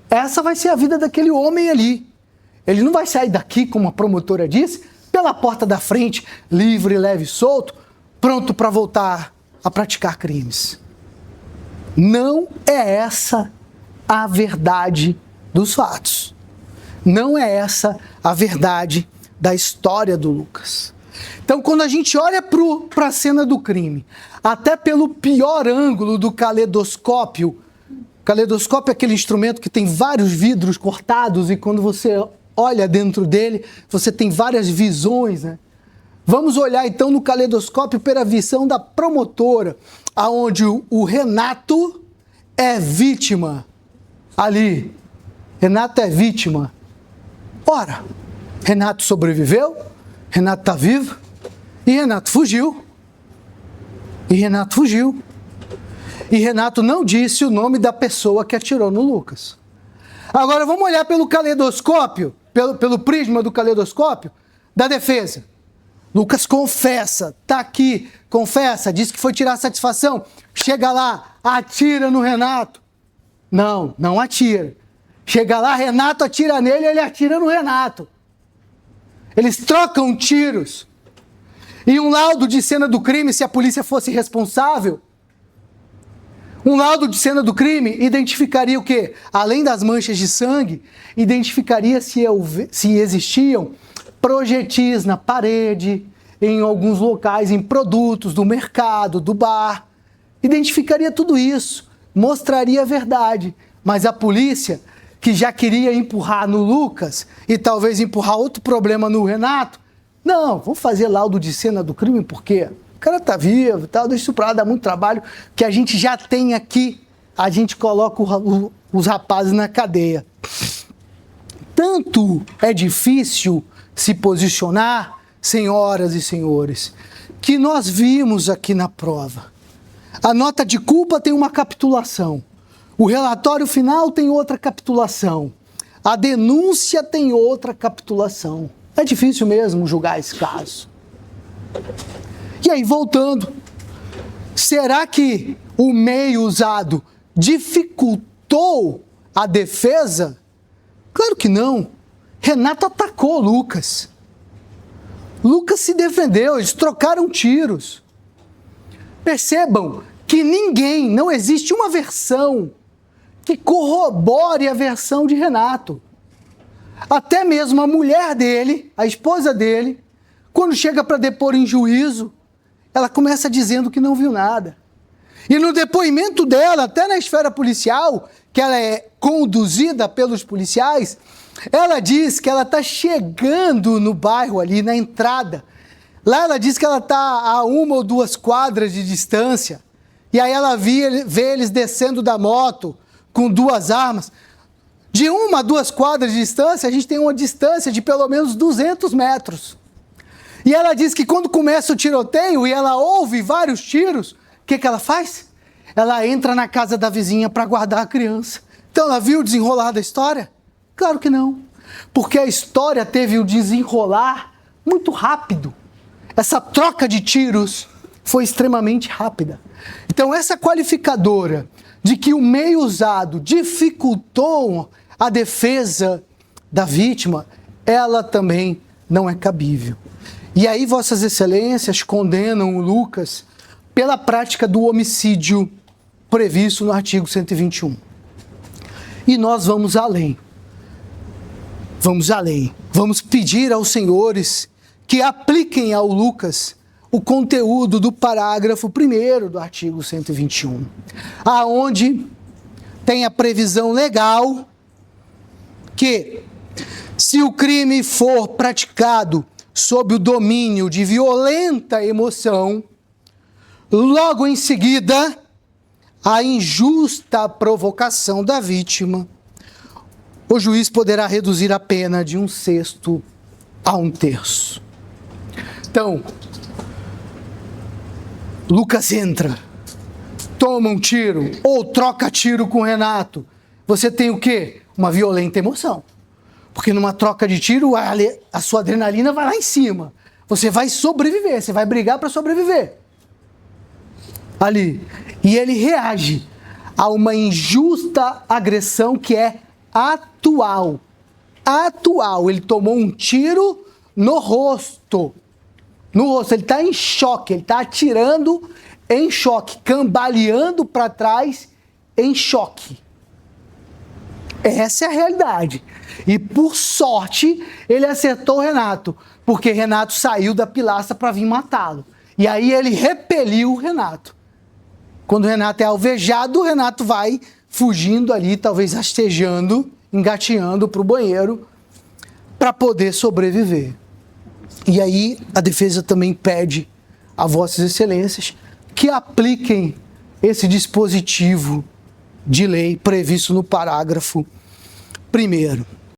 Essa vai ser a vida daquele homem ali. Ele não vai sair daqui, como a promotora disse, pela porta da frente, livre, leve e solto, pronto para voltar a praticar crimes. Não é essa a verdade dos fatos. Não é essa a verdade da história do Lucas. Então, quando a gente olha para a cena do crime, até pelo pior ângulo do caleidoscópio, caleidoscópio é aquele instrumento que tem vários vidros cortados e quando você olha dentro dele, você tem várias visões, né? Vamos olhar então no caleidoscópio pela visão da promotora, aonde o Renato é vítima. Ali, Renato é vítima. Ora, Renato sobreviveu, Renato está vivo e Renato fugiu. E Renato não disse o nome da pessoa que atirou no Lucas. Agora vamos olhar pelo caleidoscópio, pelo prisma do caleidoscópio da defesa. Lucas confessa, tá aqui, confessa, diz que foi tirar satisfação. Chega lá, atira no Renato. Não atira. Chega lá, Renato atira nele, ele atira no Renato. Eles trocam tiros. E um laudo de cena do crime, se a polícia fosse responsável, um laudo de cena do crime identificaria o quê? Além das manchas de sangue, identificaria se existiam projetis na parede, em alguns locais, em produtos do mercado, do bar. Identificaria tudo isso, mostraria a verdade. Mas a polícia, que já queria empurrar no Lucas e talvez empurrar outro problema no Renato, não, vamos fazer laudo de cena do crime porque o cara tá vivo e tal, deixa isso pra lá, dá muito trabalho, que a gente já tem aqui, a gente coloca os rapazes na cadeia. Tanto é difícil se posicionar, senhoras e senhores, que nós vimos aqui na prova. A nota de culpa tem uma capitulação. O relatório final tem outra capitulação. A denúncia tem outra capitulação. É difícil mesmo julgar esse caso. E aí, voltando, será que o meio usado dificultou a defesa? Claro que não. Renato atacou Lucas. Lucas se defendeu, eles trocaram tiros. Percebam que não existe uma versão que corrobore a versão de Renato. Até mesmo a mulher dele, a esposa dele, quando chega para depor em juízo, ela começa dizendo que não viu nada. E no depoimento dela, até na esfera policial, que ela é conduzida pelos policiais, ela diz que ela está chegando no bairro ali, na entrada. Lá ela diz que ela está a 1 ou 2 quadras de distância. E aí ela vê eles descendo da moto com 2 armas. De 1 a 2 quadras de distância, a gente tem uma distância de pelo menos 200 metros. E ela diz que quando começa o tiroteio e ela ouve vários tiros, o que ela faz? Ela entra na casa da vizinha para guardar a criança. Então ela viu o desenrolar da história? Claro que não. Porque a história teve o desenrolar muito rápido. Essa troca de tiros foi extremamente rápida. Então essa qualificadora de que o meio usado dificultou a defesa da vítima, ela também não é cabível. E aí vossas excelências condenam o Lucas pela prática do homicídio previsto no artigo 121. E nós vamos além. Vamos além. Vamos pedir aos senhores que apliquem ao Lucas o conteúdo do parágrafo 1º do artigo 121, aonde tem a previsão legal que, se o crime for praticado sob o domínio de violenta emoção, logo em seguida, a injusta provocação da vítima, o juiz poderá reduzir a pena de 1/6 a 1/3. Então, Lucas entra, toma um tiro ou troca tiro com o Renato. Você tem o quê? Uma violenta emoção. Porque numa troca de tiro, a sua adrenalina vai lá em cima. Você vai sobreviver, você vai brigar para sobreviver. Ali. E ele reage a uma injusta agressão que é atual. Atual. Ele tomou um tiro no rosto. No rosto. Ele está em choque. Ele está atirando em choque. Cambaleando para trás em choque. Essa é a realidade. E por sorte, ele acertou o Renato. Porque Renato saiu da pilastra para vir matá-lo. E aí ele repeliu o Renato. Quando o Renato é alvejado, o Renato vai fugindo ali, talvez rastejando, engateando para o banheiro, para poder sobreviver. E aí a defesa também pede a vossas excelências que apliquem esse dispositivo de lei previsto no parágrafo 1º.